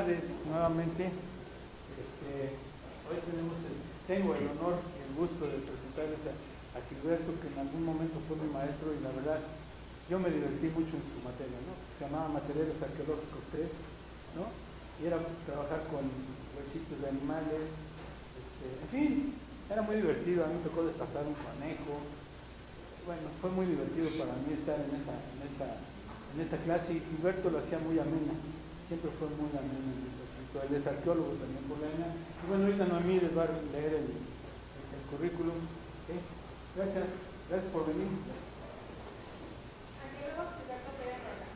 tardes nuevamente. Hoy tengo el honor y el gusto de presentarles a Gilberto, que en algún momento fue mi maestro, y la verdad yo me divertí mucho en su materia, ¿no? Se llamaba Materiales Arqueológicos 3, ¿no? Y era trabajar con huesitos de animales, en fin, era muy divertido. A mí me tocó desplazar un conejo. Bueno, fue muy divertido para mí estar en esa clase, y Gilberto lo hacía muy amena, siempre fue muy amena. Él es arqueólogo también por la ENA. Y bueno, ahorita Noemí les va a leer el currículum. ¿Okay? Gracias por venir. Arqueólogo Gilberto Pérez Roca,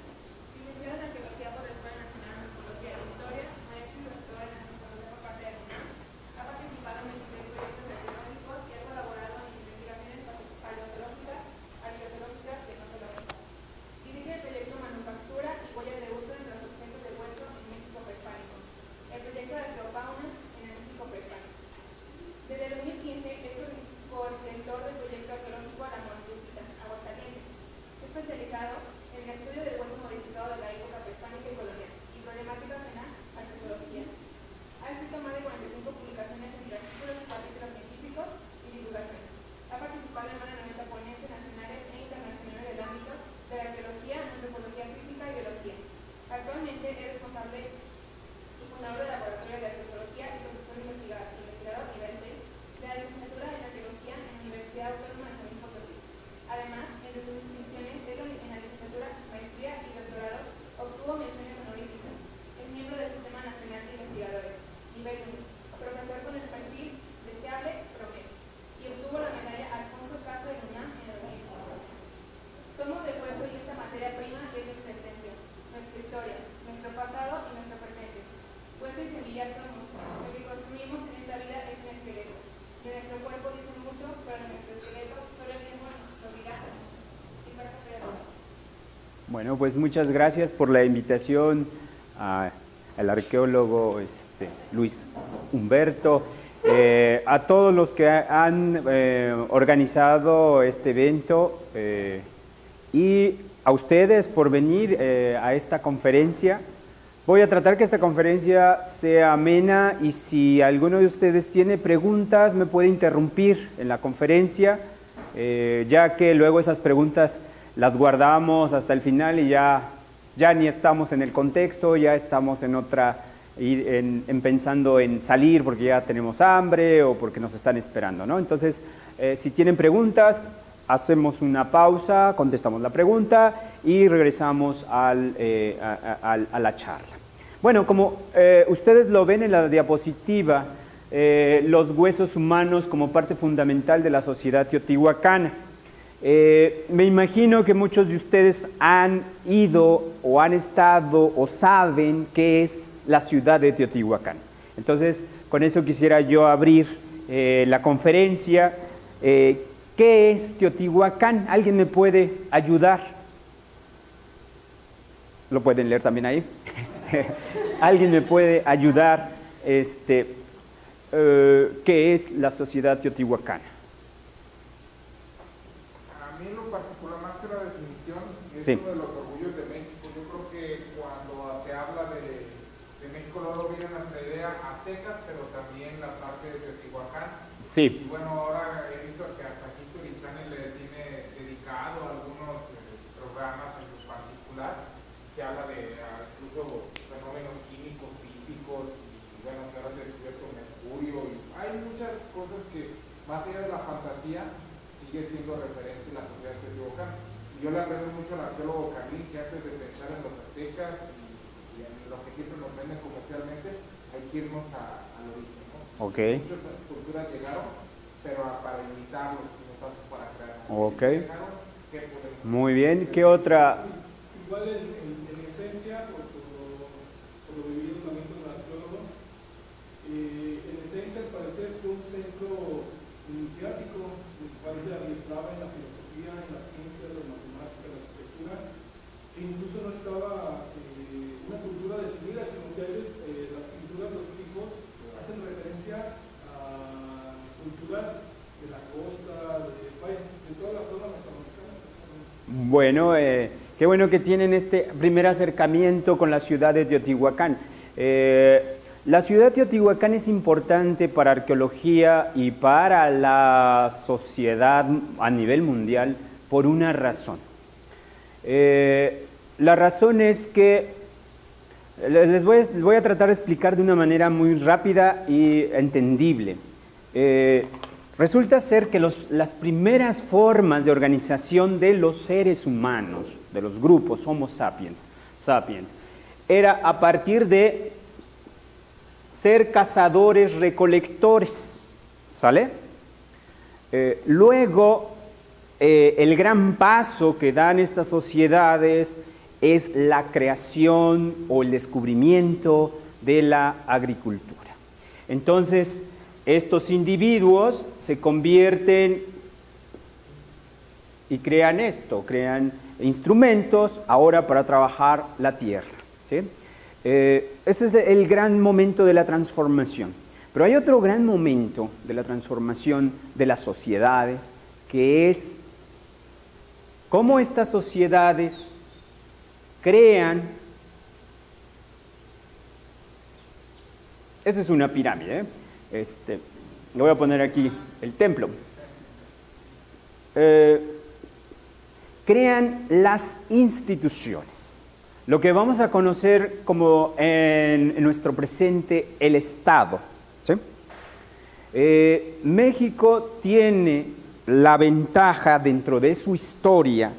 licenciado en Arqueología por la Escuela Nacional de Antropología e Historia, maestro y doctor en Antropología por parte de la UNAM. Ha participado en 26 proyectos arqueológicos y ha colaborado en investigaciones paleontológicas, arqueológicas y etnológicas. Dirige el proyecto Manufactura y Huellas de Uso entre los objetos de hueso en México prehispánico, el proyecto de Arqueofauna en el México prehispánico. Desde el 2015 es coordinador del proyecto arqueológico La Montecita, Aguascalientes, especializado en el estudio del hueso modificado de la época prehispánica y colonial y problemáticas en la arqueología. Ha escrito más de 45 publicaciones entre artículos y capítulos científicos y divulgación. Ha participado en más de 90 ponencias nacionales e internacionales del ámbito de la arqueología, antropología física y biología. Actualmente es responsable y fundador del Laboratorio de Arqueología y profesor investigador nivel 6 de la licenciatura en Arqueología en la Universidad Autónoma de San Luis Potosí. Además, entre sus distinciones en la licenciatura, maestría y doctorado, obtuvo menciones honoríficas. Es miembro del Sistema Nacional de Investigadores, nivel 1, profesor con el perfil deseable promedio, y obtuvo la medalla Alfonso Caso de UNAM en el 2005. Somos de hueso y esta materia prima es nuestra extensión, nuestra historia, nuestro pasado y nuestro presente. Hueso y semilla somos, lo que consumimos en esta vida es un esqueleto. De nuestro cuerpo dicen mucho, pero de nuestro esqueleto solo el tiempo lo dirá. Bueno, pues muchas gracias por la invitación al arqueólogo Luis Humberto, a todos los que han organizado este evento y a ustedes por venir a esta conferencia. Voy a tratar que esta conferencia sea amena, y si alguno de ustedes tiene preguntas me puede interrumpir en la conferencia, ya que luego esas preguntas las guardamos hasta el final y ya ni estamos en el contexto, ya estamos en otra, pensando en salir porque ya tenemos hambre o porque nos están esperando, ¿no? Entonces, si tienen preguntas, hacemos una pausa, contestamos la pregunta y regresamos a la charla. Bueno, como ustedes lo ven en la diapositiva, los huesos humanos como parte fundamental de la sociedad teotihuacana. Me imagino que muchos de ustedes han ido o han estado o saben qué es la ciudad de Teotihuacán. Entonces, con eso quisiera yo abrir la conferencia. ¿Qué es Teotihuacán? ¿Alguien me puede ayudar? ¿Lo pueden leer también ahí? ¿Alguien me puede ayudar? ¿Qué es la sociedad teotihuacana? A mí en lo particular, más que la definición, es Sí. uno de los orgullos de México. Yo creo que cuando se habla de México, luego viene nuestra idea aztecas, pero también la parte de Teotihuacán. Sí. Y bueno, ahora he visto que hasta History Channel le tiene dedicado algunos programas en lo particular. Se habla de incluso fenómenos químicos, físicos, y bueno, que ahora se descubierto mercurio. Y hay muchas cosas que, más allá de la fantasía, sigue siendo referente a la sociedad teotihuacana. Y yo le agradezco mucho al arqueólogo Carlín que antes de pensar en los aztecas y en lo que siempre nos venden comercialmente, hay que irnos al origen, ¿no? Okay. Muchas culturas llegaron, pero para imitarlos, no tanto para crear. Okay. Llegaron, ¿qué podemos hacer? Muy bien. ¿Qué otra? Igual en esencia, por lo vivido también como arqueólogo, en esencia al parecer fue un centro iniciático, el cual se adiestraba en la filosofía, en la ciencia, la matemática, la arquitectura, que incluso no estaba una cultura definida, sino que las pinturas, los tipos, hacen referencia a culturas de la costa, de toda la zona mesoamericana. Bueno, qué bueno que tienen este primer acercamiento con la ciudad de Teotihuacán. La ciudad de Teotihuacán es importante para arqueología y para la sociedad a nivel mundial por una razón. La razón es que les voy a tratar de explicar de una manera muy rápida y entendible. Resulta ser que las primeras formas de organización de los seres humanos, de los grupos Homo sapiens, era a partir de ser cazadores-recolectores, ¿sale? Luego, el gran paso que dan estas sociedades es la creación o el descubrimiento de la agricultura. Entonces, estos individuos se convierten y crean crean instrumentos ahora para trabajar la tierra, ¿sí? Ese es el gran momento de la transformación. Pero hay otro gran momento de la transformación de las sociedades, que es cómo estas sociedades crean. Esta es una pirámide, le voy a poner aquí el templo. Crean las instituciones. Lo que vamos a conocer como en nuestro presente el Estado, ¿sí? México tiene la ventaja dentro de su historia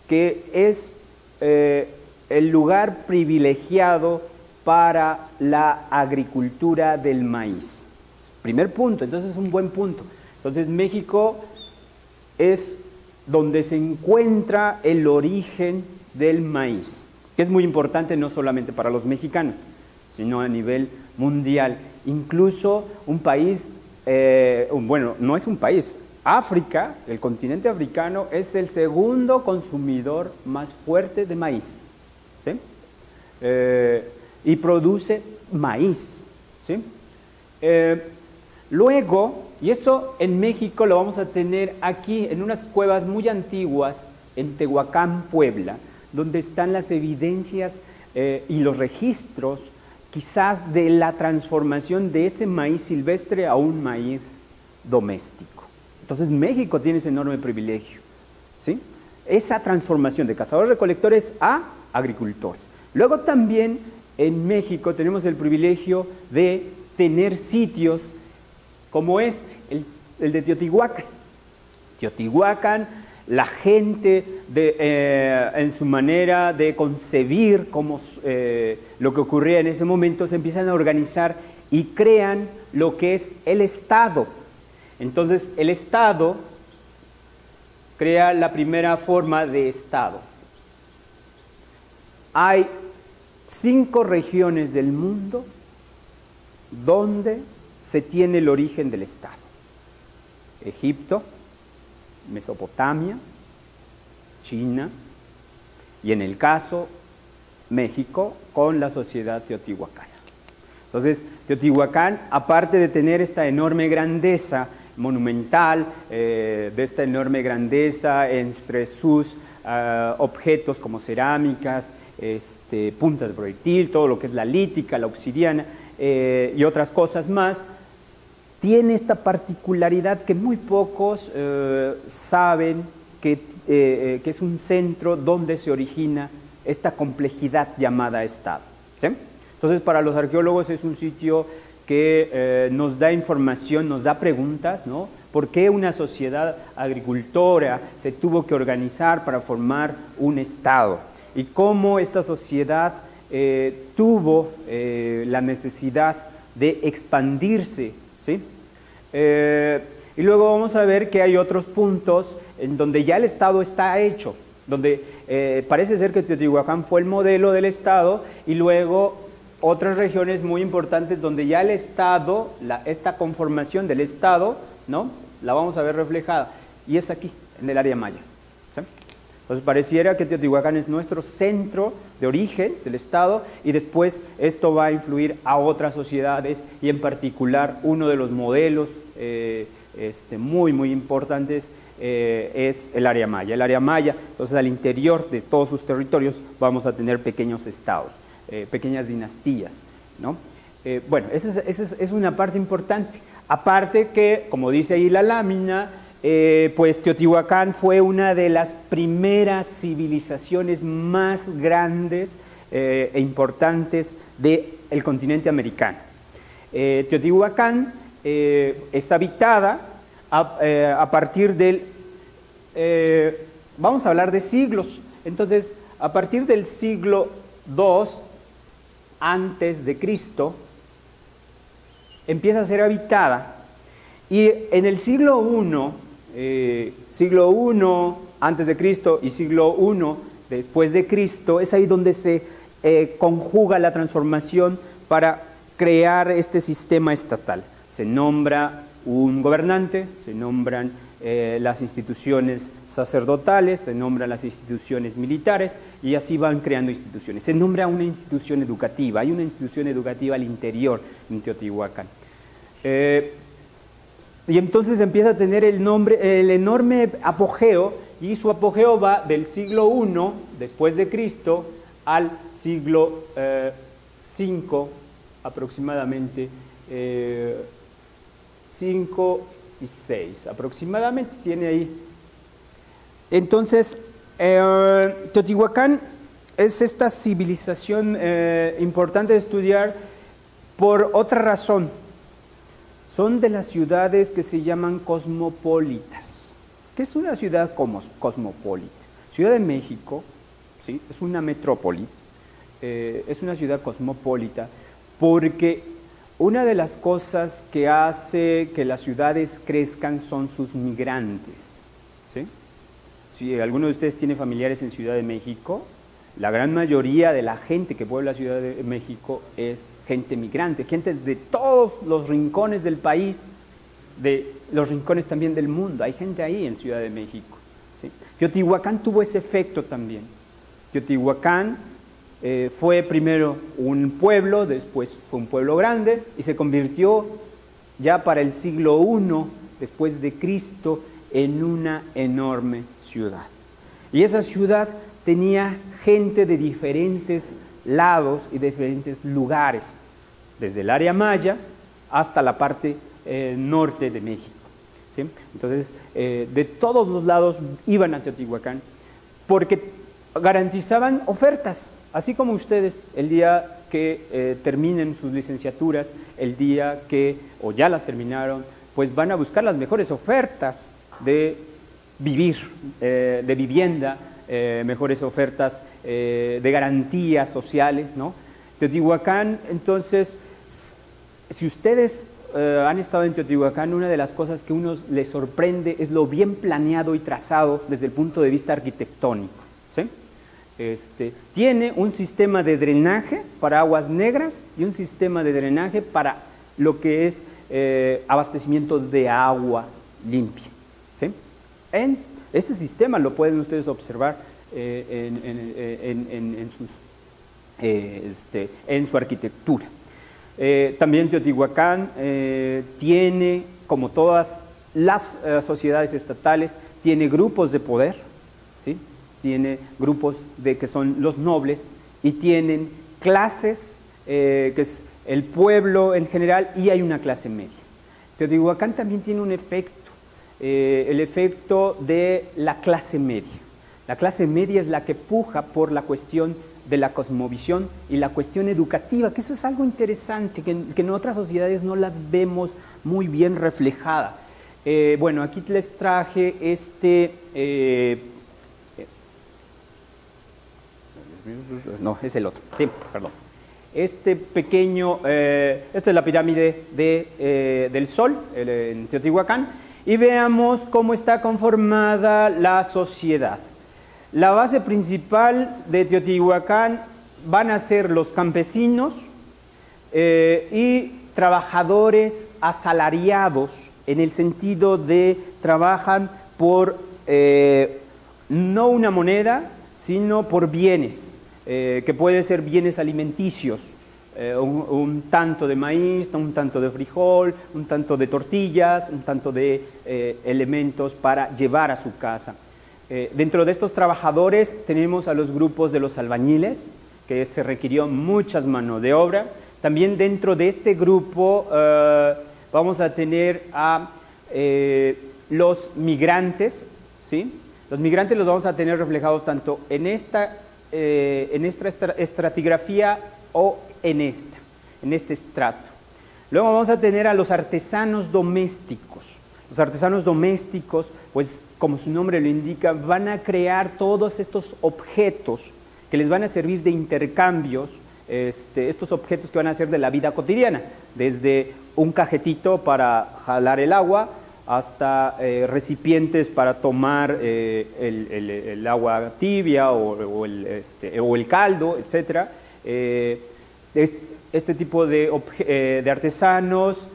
que es el lugar privilegiado para la agricultura del maíz. Primer punto, entonces es un buen punto. Entonces México es donde se encuentra el origen del maíz, que es muy importante no solamente para los mexicanos, sino a nivel mundial. Incluso un país, bueno, no es un país, África, el continente africano, es el segundo consumidor más fuerte de maíz, ¿sí? Y produce maíz, ¿sí? Luego, y eso en México lo vamos a tener aquí en unas cuevas muy antiguas en Tehuacán, Puebla, donde están las evidencias y los registros quizás de la transformación de ese maíz silvestre a un maíz doméstico. Entonces México tiene ese enorme privilegio, ¿sí? Esa transformación de cazadores-recolectores a agricultores. Luego también en México tenemos el privilegio de tener sitios como el de Teotihuacán. Teotihuacán, la gente en su manera de concebir lo que ocurría en ese momento, se empiezan a organizar y crean lo que es el Estado. Entonces el Estado crea la primera forma de Estado. Hay 5 regiones del mundo donde se tiene el origen del Estado: Egipto, Mesopotamia, China y en el caso México con la sociedad teotihuacana. Entonces Teotihuacán, aparte de tener esta enorme grandeza monumental, de esta enorme grandeza entre sus objetos como cerámicas, puntas de proyectil, todo lo que es la lítica, la obsidiana y otras cosas más, tiene esta particularidad que muy pocos saben que es un centro donde se origina esta complejidad llamada Estado, ¿sí? Entonces para los arqueólogos es un sitio que nos da información, nos da preguntas, ¿no? ¿Por qué una sociedad agricultora se tuvo que organizar para formar un Estado? Y cómo esta sociedad tuvo la necesidad de expandirse, ¿sí? Y luego vamos a ver que hay otros puntos en donde ya el Estado está hecho, donde parece ser que Teotihuacán fue el modelo del Estado, y luego otras regiones muy importantes donde ya el Estado, esta conformación del Estado, ¿no?, la vamos a ver reflejada, y es aquí, en el área maya, ¿sí? Entonces pareciera que Teotihuacán es nuestro centro de origen del Estado, y después esto va a influir a otras sociedades, y en particular uno de los modelos muy importantes es el área maya. El área maya, entonces al interior de todos sus territorios vamos a tener pequeños estados, pequeñas dinastías. ¿no? Bueno, esa es una parte importante. Aparte que, como dice ahí la lámina, pues Teotihuacán fue una de las primeras civilizaciones más grandes e importantes del continente americano. Teotihuacán es habitada a partir del, vamos a hablar de siglos, entonces a partir del siglo II antes de Cristo empieza a ser habitada, y en el siglo I antes de Cristo y siglo I después de Cristo, es ahí donde se conjuga la transformación para crear este sistema estatal. Se nombra un gobernante, se nombran las instituciones sacerdotales, se nombran las instituciones militares y así van creando instituciones. Se nombra una institución educativa, hay una institución educativa al interior en Teotihuacán. Y entonces empieza a tener el enorme apogeo, y su apogeo va del siglo I después de Cristo al siglo V aproximadamente, 5 y 6 aproximadamente tiene ahí. Entonces, Teotihuacán es esta civilización importante de estudiar por otra razón. Son de las ciudades que se llaman cosmopolitas. ¿Qué es una ciudad cosmopolita? Ciudad de México, ¿sí? Es una metrópoli, es una ciudad cosmopolita porque una de las cosas que hace que las ciudades crezcan son sus migrantes, ¿sí? Si alguno de ustedes tiene familiares en Ciudad de México, la gran mayoría de la gente que puebla la Ciudad de México es gente migrante, gente de todos los rincones del país, de los rincones también del mundo. Hay gente ahí en Ciudad de México, ¿sí? Teotihuacán tuvo ese efecto también. Teotihuacán fue primero un pueblo, después fue un pueblo grande y se convirtió ya para el siglo I después de Cristo en una enorme ciudad. Y esa ciudad tenía gente de diferentes lados y diferentes lugares, desde el área maya hasta la parte norte de México, ¿sí? Entonces, de todos los lados iban a Teotihuacán porque garantizaban ofertas, así como ustedes el día que terminen sus licenciaturas, el día que, o ya las terminaron, pues van a buscar las mejores ofertas de vivir, de vivienda, mejores ofertas de garantías sociales, ¿no? Teotihuacán, entonces, si ustedes han estado en Teotihuacán, una de las cosas que a uno les sorprende es lo bien planeado y trazado desde el punto de vista arquitectónico, ¿sí? Tiene un sistema de drenaje para aguas negras y un sistema de drenaje para lo que es abastecimiento de agua limpia, ¿sí? En ese sistema lo pueden ustedes observar en su arquitectura. También Teotihuacán tiene, como todas las sociedades estatales, tiene grupos de poder, ¿sí? Tiene grupos que son los nobles y tienen clases, que es el pueblo en general, y hay una clase media. Teotihuacán también tiene un efecto, el efecto de la clase media. La clase media es la que puja por la cuestión de la cosmovisión y la cuestión educativa, que eso es algo interesante, que en otras sociedades no las vemos muy bien reflejada. Bueno, aquí les traje no, es el otro, sí, perdón. Este pequeño, esta es la pirámide del Sol en Teotihuacán, y veamos cómo está conformada la sociedad. La base principal de Teotihuacán van a ser los campesinos y trabajadores asalariados, en el sentido de trabajan por no una moneda, sino por bienes, que pueden ser bienes alimenticios, un tanto de maíz, un tanto de frijol, un tanto de tortillas, un tanto de elementos para llevar a su casa. Dentro de estos trabajadores tenemos a los grupos de los albañiles, que se requirió muchas manos de obra, También dentro de este grupo vamos a tener a los migrantes, ¿sí? Los migrantes los vamos a tener reflejados tanto en esta estratigrafía o en este estrato. Luego vamos a tener a los artesanos domésticos. Los artesanos domésticos, pues como su nombre lo indica, van a crear todos estos objetos que les van a servir de intercambios, estos objetos que van a ser de la vida cotidiana, desde un cajetito para jalar el agua hasta recipientes para tomar el agua tibia o el caldo, etc. Este tipo de artesanos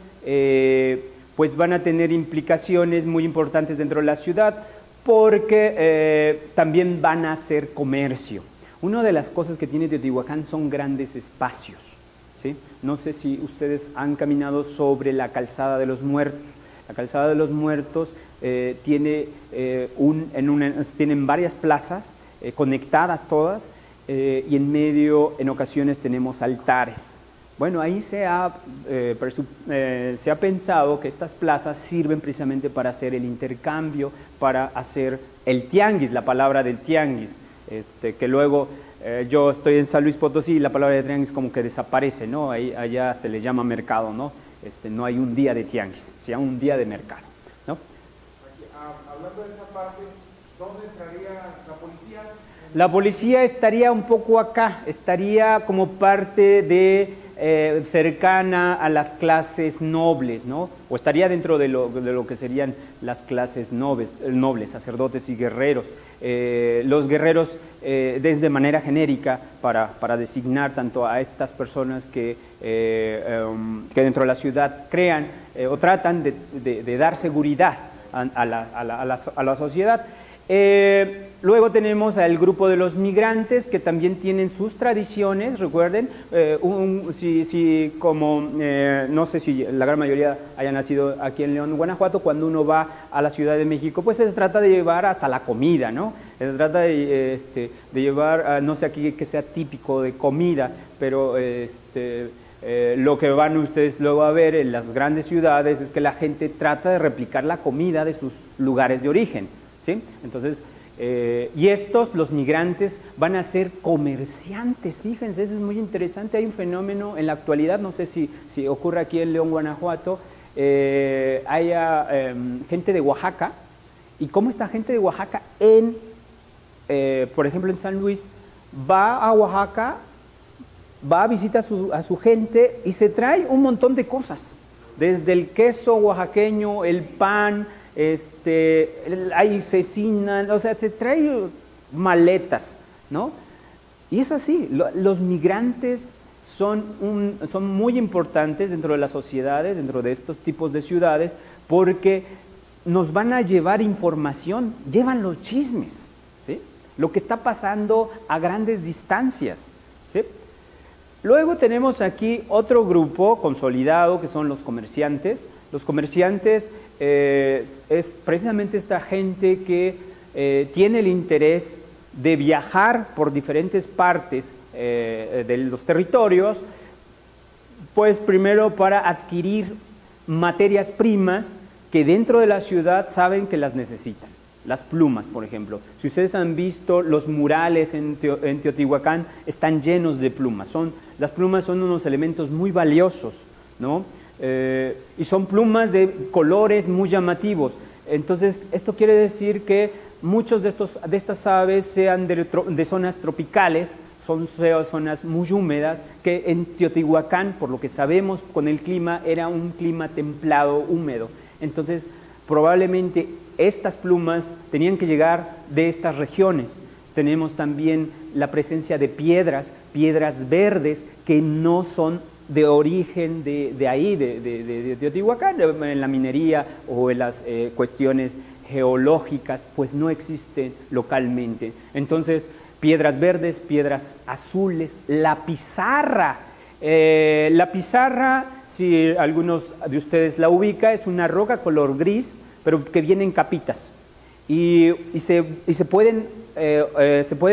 pues van a tener implicaciones muy importantes dentro de la ciudad porque también van a hacer comercio. Una de las cosas que tiene Teotihuacán son grandes espacios, ¿sí? No sé si ustedes han caminado sobre la Calzada de los Muertos. La Calzada de los Muertos tienen varias plazas conectadas todas y en medio en ocasiones tenemos altares. Bueno, ahí se ha pensado que estas plazas sirven precisamente para hacer el intercambio, para hacer el tianguis, la palabra del tianguis, que luego yo estoy en San Luis Potosí y la palabra de tianguis como que desaparece, ¿no? Allá se le llama mercado, ¿no? No hay un día de tianguis, se llama un día de mercado, ¿no? Aquí, hablando de esa parte, ¿dónde entraría la policía? La policía estaría un poco acá, estaría como parte de cercana a las clases nobles, ¿no? O estaría dentro de lo que serían las clases nobles, sacerdotes y guerreros. Los guerreros desde manera genérica para designar tanto a estas personas que dentro de la ciudad crean o tratan de dar seguridad a la sociedad. Luego tenemos al grupo de los migrantes que también tienen sus tradiciones, recuerden, no sé si la gran mayoría haya nacido aquí en León, Guanajuato, cuando uno va a la Ciudad de México, pues se trata de llevar hasta la comida, ¿no? Se trata de llevar, no sé aquí que sea típico de comida, pero lo que van ustedes luego a ver en las grandes ciudades es que la gente trata de replicar la comida de sus lugares de origen, ¿sí? Entonces, y los migrantes, van a ser comerciantes, fíjense, eso es muy interesante. Hay un fenómeno en la actualidad, no sé si ocurre aquí en León, Guanajuato, haya gente de Oaxaca, y cómo esta gente de Oaxaca por ejemplo en San Luis, va a Oaxaca, va a visitar a su gente y se trae un montón de cosas, desde el queso oaxaqueño, el pan, hay cecina, o sea, se trae maletas, ¿no? Y es así, los migrantes son muy importantes dentro de las sociedades, dentro de estos tipos de ciudades, porque nos van a llevar información, llevan los chismes, ¿sí? Lo que está pasando a grandes distancias, ¿sí? Luego tenemos aquí otro grupo consolidado que son los comerciantes. Los comerciantes es precisamente esta gente que tiene el interés de viajar por diferentes partes de los territorios, pues primero para adquirir materias primas que dentro de la ciudad saben que las necesitan. Las plumas, por ejemplo. Si ustedes han visto los murales en Teotihuacán, están llenos de plumas. Las plumas son unos elementos muy valiosos, ¿no? Y son plumas de colores muy llamativos. Entonces, esto quiere decir que muchos de estas aves sean de zonas tropicales, son zonas muy húmedas, que en Teotihuacán, por lo que sabemos con el clima, era un clima templado, húmedo. Entonces, probablemente estas plumas tenían que llegar de estas regiones. Tenemos también la presencia de piedras verdes que no son de origen de ahí, de Teotihuacán, en la minería o en las cuestiones geológicas, pues no existen localmente. Entonces, piedras verdes, piedras azules, la pizarra. La pizarra, si algunos de ustedes la ubican, es una roca color gris, pero que viene en capitas y se puede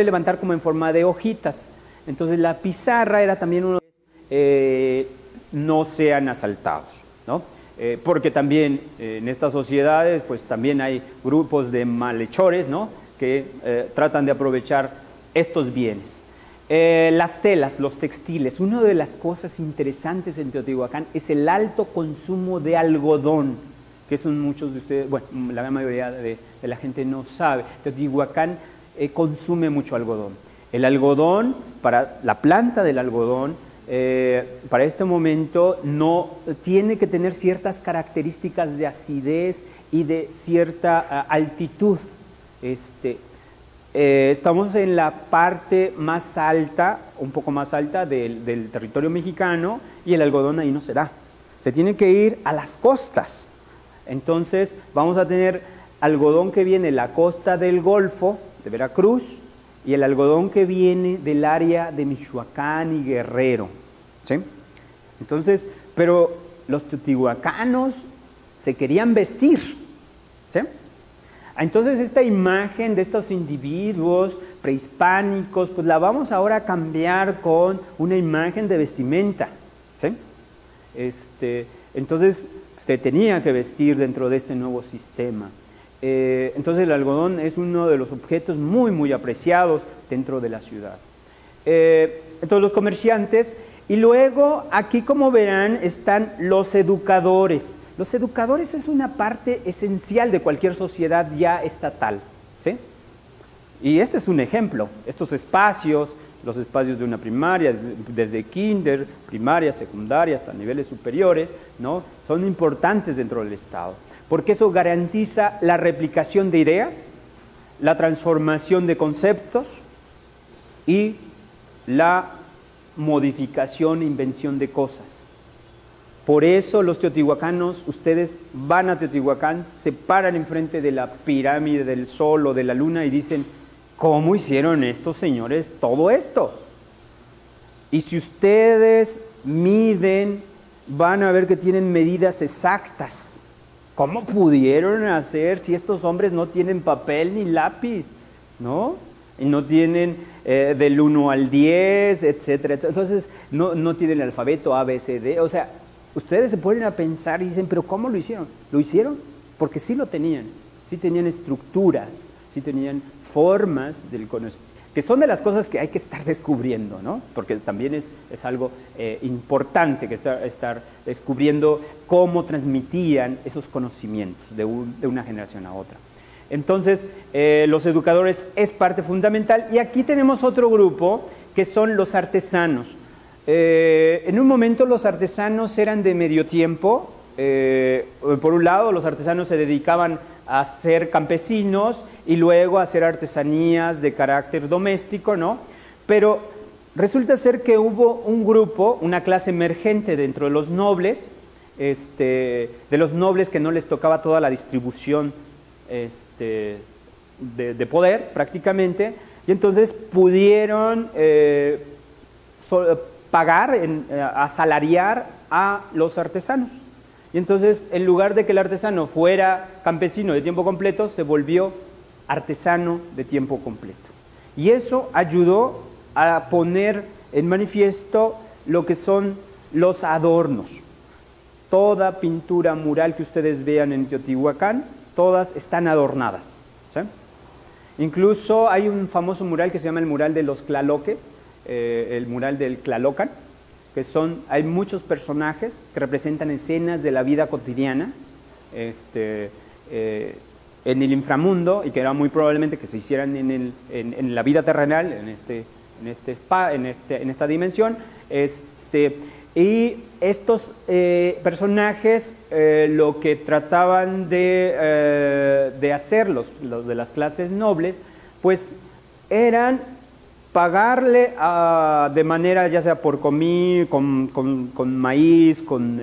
levantar como en forma de hojitas. Entonces la pizarra era también no sean asaltados, ¿no? Porque también en estas sociedades pues también hay grupos de malhechores, ¿no? Que tratan de aprovechar estos bienes. Las telas, los textiles, una de las cosas interesantes en Teotihuacán es el alto consumo de algodón, que son muchos de ustedes, bueno, la gran mayoría de la gente no sabe. Teotihuacán consume mucho algodón. El algodón, para la planta del algodón, para este momento no tiene que tener ciertas características de acidez y de cierta altitud. Estamos en la parte más alta, un poco más alta del territorio mexicano, y el algodón ahí no se da. Se tiene que ir a las costas. Entonces vamos a tener algodón que viene de la costa del Golfo de Veracruz y el algodón que viene del área de Michoacán y Guerrero, ¿sí? Entonces, pero los teotihuacanos se querían vestir, ¿sí? Entonces esta imagen de estos individuos prehispánicos, pues la vamos ahora a cambiar con una imagen de vestimenta, ¿sí? Entonces se tenía que vestir dentro de este nuevo sistema. Entonces el algodón es uno de los objetos muy, muy apreciados dentro de la ciudad. Entonces los comerciantes, y luego aquí, como verán, están los educadores. Los educadores es una parte esencial de cualquier sociedad ya estatal, ¿sí? Y este es un ejemplo, estos espacios, los espacios de una primaria, desde kinder, primaria, secundaria, hasta niveles superiores, ¿no? Son importantes dentro del Estado, porque eso garantiza la replicación de ideas, la transformación de conceptos y la modificación e invención de cosas. Por eso los teotihuacanos, ustedes van a Teotihuacán, se paran enfrente de la pirámide del Sol o de la Luna y dicen, ¿cómo hicieron estos señores todo esto? Y si ustedes miden, van a ver que tienen medidas exactas. ¿Cómo pudieron hacer si estos hombres no tienen papel ni lápiz? ¿No? Y no tienen del 1 al 10, etcétera, etcétera. Entonces, no tienen el alfabeto A, B, C, D. O sea, ustedes se ponen a pensar y dicen, ¿pero cómo lo hicieron? ¿Lo hicieron? Porque sí lo tenían. Sí tenían estructuras, sí tenían formas del conocimiento, que son de las cosas que hay que estar descubriendo, ¿no? Porque también es algo importante que estar descubriendo cómo transmitían esos conocimientos de una generación a otra. Entonces, los educadores es parte fundamental, y aquí tenemos otro grupo que son los artesanos. En un momento los artesanos eran de medio tiempo. Por un lado, los artesanos se dedicaban a ser campesinos y luego a hacer artesanías de carácter doméstico, ¿no? Pero resulta ser que hubo un grupo, una clase emergente dentro de los nobles, de los nobles que no les tocaba toda la distribución de poder prácticamente, y entonces pudieron pagar, asalariar a los artesanos. Y entonces, en lugar de que el artesano fuera campesino de tiempo completo, se volvió artesano de tiempo completo. Y eso ayudó a poner en manifiesto lo que son los adornos. Toda pintura mural que ustedes vean en Teotihuacán, todas están adornadas, ¿sí? Incluso hay un famoso mural que se llama el mural de los Tlaloques, el mural del Tlalocan, que hay muchos personajes que representan escenas de la vida cotidiana en el inframundo, y que era muy probablemente que se hicieran en la vida terrenal, en esta dimensión. Y estos personajes lo que trataban de hacer los de las clases nobles, pues eran pagarle de manera ya sea por comida, con maíz, con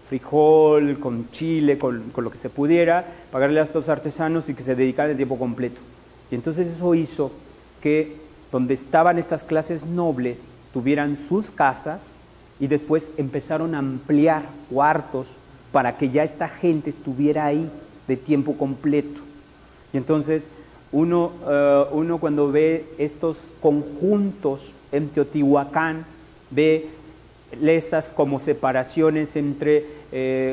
frijol, con chile, con lo que se pudiera, pagarle a estos artesanos y que se dedicaran de tiempo completo. Y entonces eso hizo que donde estaban estas clases nobles tuvieran sus casas, y después empezaron a ampliar cuartos para que ya esta gente estuviera ahí de tiempo completo. Y entonces uno cuando ve estos conjuntos en Teotihuacán, ve esas como separaciones entre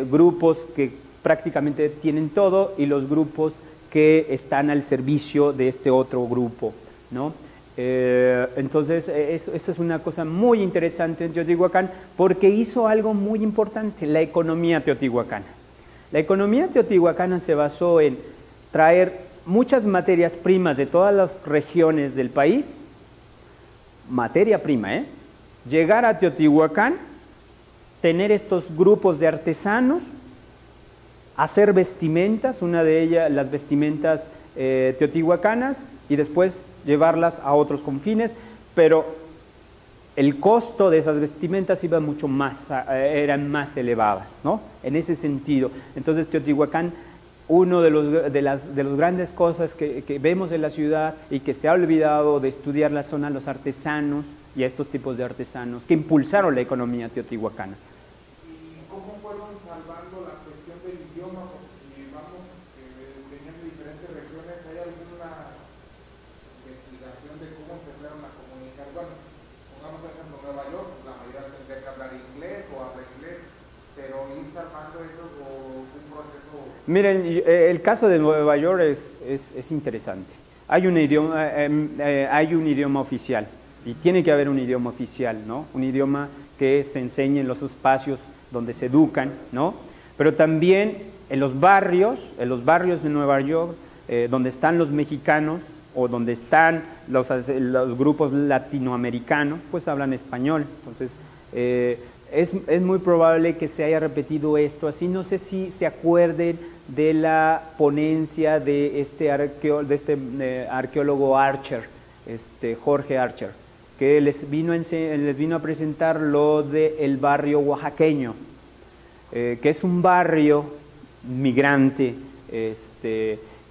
grupos que prácticamente tienen todo y los grupos que están al servicio de este otro grupo, ¿no? Entonces, eso es una cosa muy interesante en Teotihuacán porque hizo algo muy importante, la economía teotihuacana. La economía teotihuacana se basó en traer muchas materias primas de todas las regiones del país, materia prima, llegar a Teotihuacán, tener estos grupos de artesanos, hacer vestimentas, una de ellas las vestimentas teotihuacanas, y después llevarlas a otros confines, pero el costo de esas vestimentas iba mucho más, eran más elevadas, ¿no? En ese sentido. Entonces Teotihuacán, uno de las grandes cosas que vemos en la ciudad y que se ha olvidado de estudiarla son a los artesanos y a estos tipos de artesanos que impulsaron la economía teotihuacana. ¿Y cómo fueron salvando la cuestión del idioma? Porque si vamos teniendo diferentes regiones, ¿hay alguna investigación de cómo se fueron a comunicar? Bueno, pongamos por ejemplo Nueva York, la mayoría tendría que hablar inglés o habla inglés, pero ir salvando eso o un proceso. Miren, el caso de Nueva York es interesante. Hay un idioma oficial y tiene que haber un idioma oficial, ¿no? Un idioma que se enseñe en los espacios donde se educan, ¿no? Pero también en los barrios de Nueva York, donde están los mexicanos o donde están los grupos latinoamericanos, pues hablan español. Entonces, es muy probable que se haya repetido esto así. No sé si se acuerden de la ponencia de este arqueólogo Archer, Jorge Archer, que les vino a presentar lo del barrio oaxaqueño, que es un barrio migrante,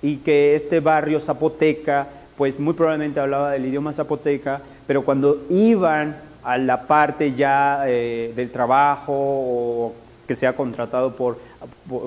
y que este barrio zapoteca, pues muy probablemente hablaba del idioma zapoteca, pero cuando iban a la parte ya del trabajo o que sea contratado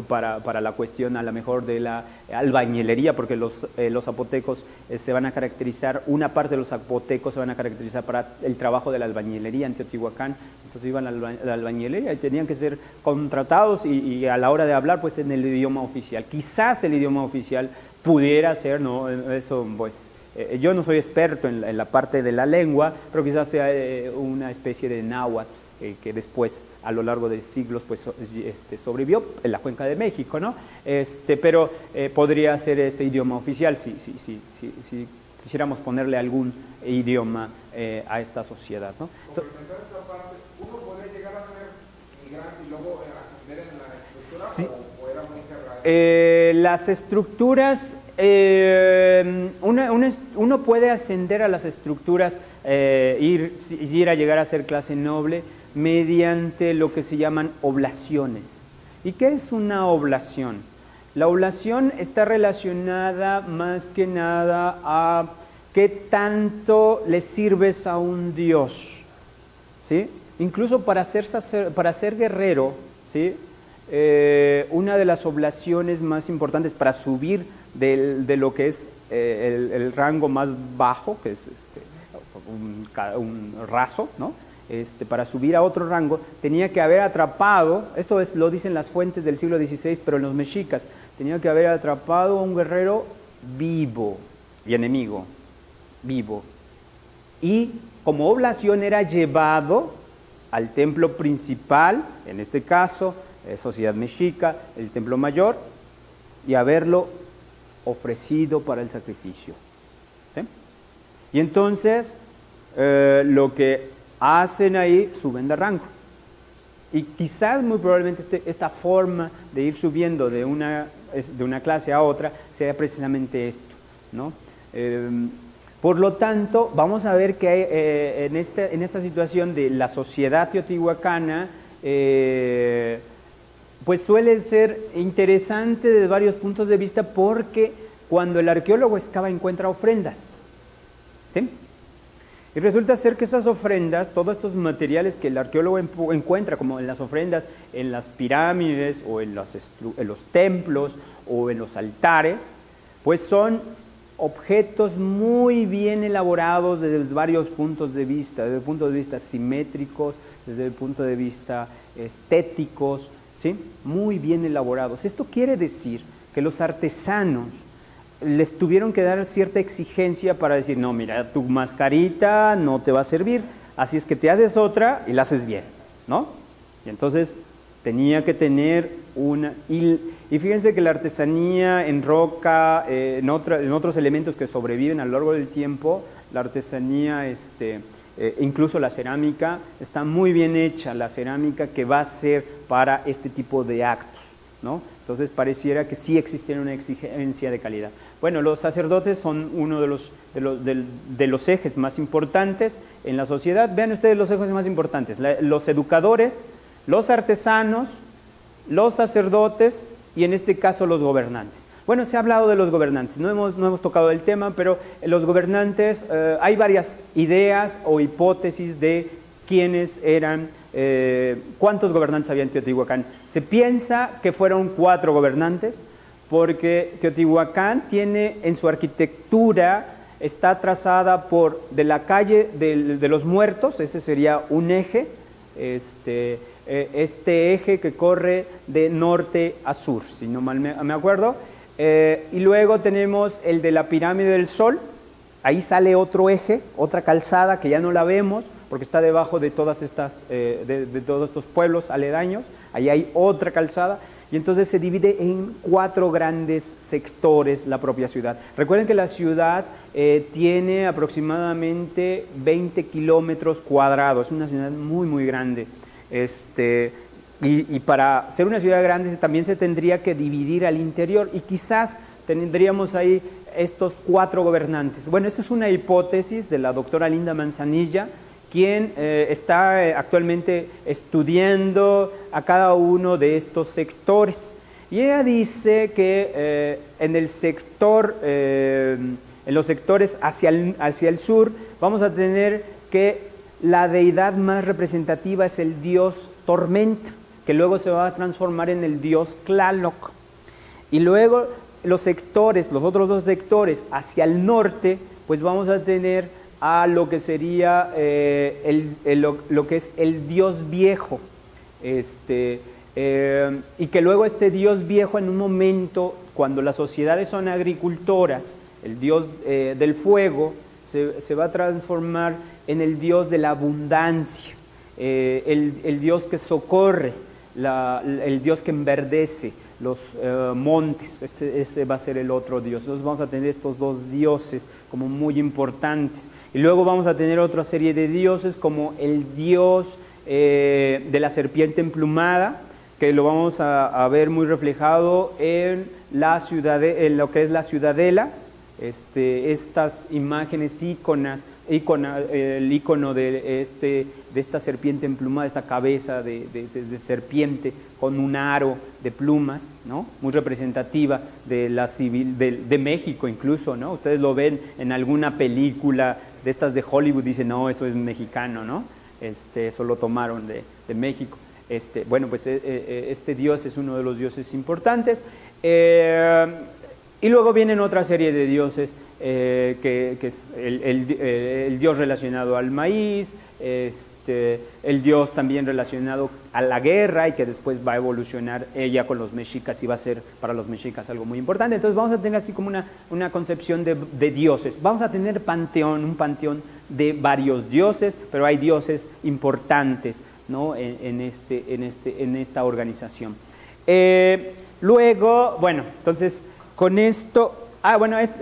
para la cuestión a lo mejor de la albañilería, porque los zapotecos se van a caracterizar, una parte de los zapotecos se van a caracterizar para el trabajo de la albañilería en Teotihuacán. Entonces iban a la albañilería y tenían que ser contratados y a la hora de hablar pues en el idioma oficial. Quizás el idioma oficial pudiera ser, ¿no? Eso pues yo no soy experto en la parte de la lengua, pero quizás sea una especie de náhuatl que después a lo largo de siglos pues sobrevivió en la Cuenca de México, ¿no? Pero podría ser ese idioma oficial si quisiéramos ponerle algún idioma a esta sociedad, ¿no? Complementar esta parte, ¿uno podría llegar a ser migrante y luego ascender en la estructura Sí. o era muy cerrado? Las estructuras, uno puede ascender a las estructuras, ir a llegar a ser clase noble mediante lo que se llaman oblaciones. ¿Y qué es una oblación? La oblación está relacionada más que nada a qué tanto le sirves a un dios, ¿sí? Incluso para ser guerrero, ¿sí? Una de las oblaciones más importantes para subir de lo que es el rango más bajo, que es un raso, ¿no? Para subir a otro rango, tenía que haber atrapado, lo dicen las fuentes del siglo XVI, pero en los mexicas, tenía que haber atrapado a un guerrero vivo y enemigo, vivo. Y como oblación era llevado al templo principal, en este caso, Sociedad Mexica, el templo mayor, y haberlo ofrecido para el sacrificio. ¿Sí? Y entonces, lo que hacen ahí, suben de rango. Y quizás, muy probablemente, esta forma de ir subiendo de una clase a otra sea precisamente esto, ¿no? Por lo tanto, vamos a ver que hay, en esta situación de la sociedad teotihuacana, pues suele ser interesante desde varios puntos de vista porque cuando el arqueólogo excava encuentra ofrendas, ¿sí? Y resulta ser que esas ofrendas, todos estos materiales que el arqueólogo encuentra, como en las ofrendas, en las pirámides o en los templos o en los altares, pues son objetos muy bien elaborados desde varios puntos de vista, desde el punto de vista simétricos, desde el punto de vista estéticos, ¿sí? Muy bien elaborados. Esto quiere decir que los artesanos les tuvieron que dar cierta exigencia para decir, no, mira, tu mascarita no te va a servir, así es que te haces otra y la haces bien, ¿no? Y entonces tenía que tener una... Y fíjense que la artesanía en roca, en otros elementos que sobreviven a lo largo del tiempo, la artesanía, incluso la cerámica, está muy bien hecha, la cerámica que va a ser para este tipo de actos, ¿no? Entonces pareciera que sí existiera una exigencia de calidad. Bueno, los sacerdotes son uno de los ejes más importantes en la sociedad. Vean ustedes los ejes más importantes: los educadores, los artesanos, los sacerdotes y en este caso los gobernantes. Bueno, se ha hablado de los gobernantes, no hemos tocado el tema, pero los gobernantes, hay varias ideas o hipótesis de quiénes eran, cuántos gobernantes había en Teotihuacán. Se piensa que fueron 4 gobernantes, porque Teotihuacán tiene en su arquitectura, está trazada de la calle de los Muertos, ese sería un eje, este eje que corre de norte a sur, si no mal me acuerdo, y luego tenemos el de la Pirámide del Sol. Ahí sale otro eje, otra calzada que ya no la vemos porque está debajo de todas estas, de todos estos pueblos aledaños. Ahí hay otra calzada y entonces se divide en 4 grandes sectores la propia ciudad. Recuerden que la ciudad tiene aproximadamente 20 kilómetros cuadrados, es una ciudad muy muy grande. Y para ser una ciudad grande también se tendría que dividir al interior y quizás tendríamos ahí estos 4 gobernantes. Bueno, esta es una hipótesis de la doctora Linda Manzanilla, quien está actualmente estudiando a cada uno de estos sectores. Y ella dice que en los sectores hacia el sur vamos a tener que la deidad más representativa es el dios Tormenta, que luego se va a transformar en el dios Tlaloc. Y luego los otros 2 sectores hacia el norte, pues vamos a tener a lo que sería lo que es el dios viejo, y que luego este dios viejo en un momento, cuando las sociedades son agricultoras, el dios del fuego se va a transformar en el dios de la abundancia, el dios que socorre, el dios que enverdece los montes. Este va a ser el otro dios. Entonces vamos a tener estos 2 dioses como muy importantes. Y luego vamos a tener otra serie de dioses como el dios de la serpiente emplumada, que lo vamos a ver muy reflejado en lo que es la ciudadela. Estas imágenes el icono de esta serpiente emplumada, esta cabeza de serpiente con un aro de plumas, ¿no? Muy representativa de México incluso, ¿no? Ustedes lo ven en alguna película de estas de Hollywood, dicen, no, eso es mexicano, ¿no? Eso lo tomaron de México. Bueno, pues este dios es uno de los dioses importantes. Y luego vienen otra serie de dioses, que es el dios relacionado al maíz, el dios también relacionado a la guerra y que después va a evolucionar ella con los mexicas y va a ser para los mexicas algo muy importante. Entonces vamos a tener así como una concepción de dioses. Vamos a tener un panteón de varios dioses, pero hay dioses importantes, ¿no? en esta organización. Luego, bueno, entonces... Con esto,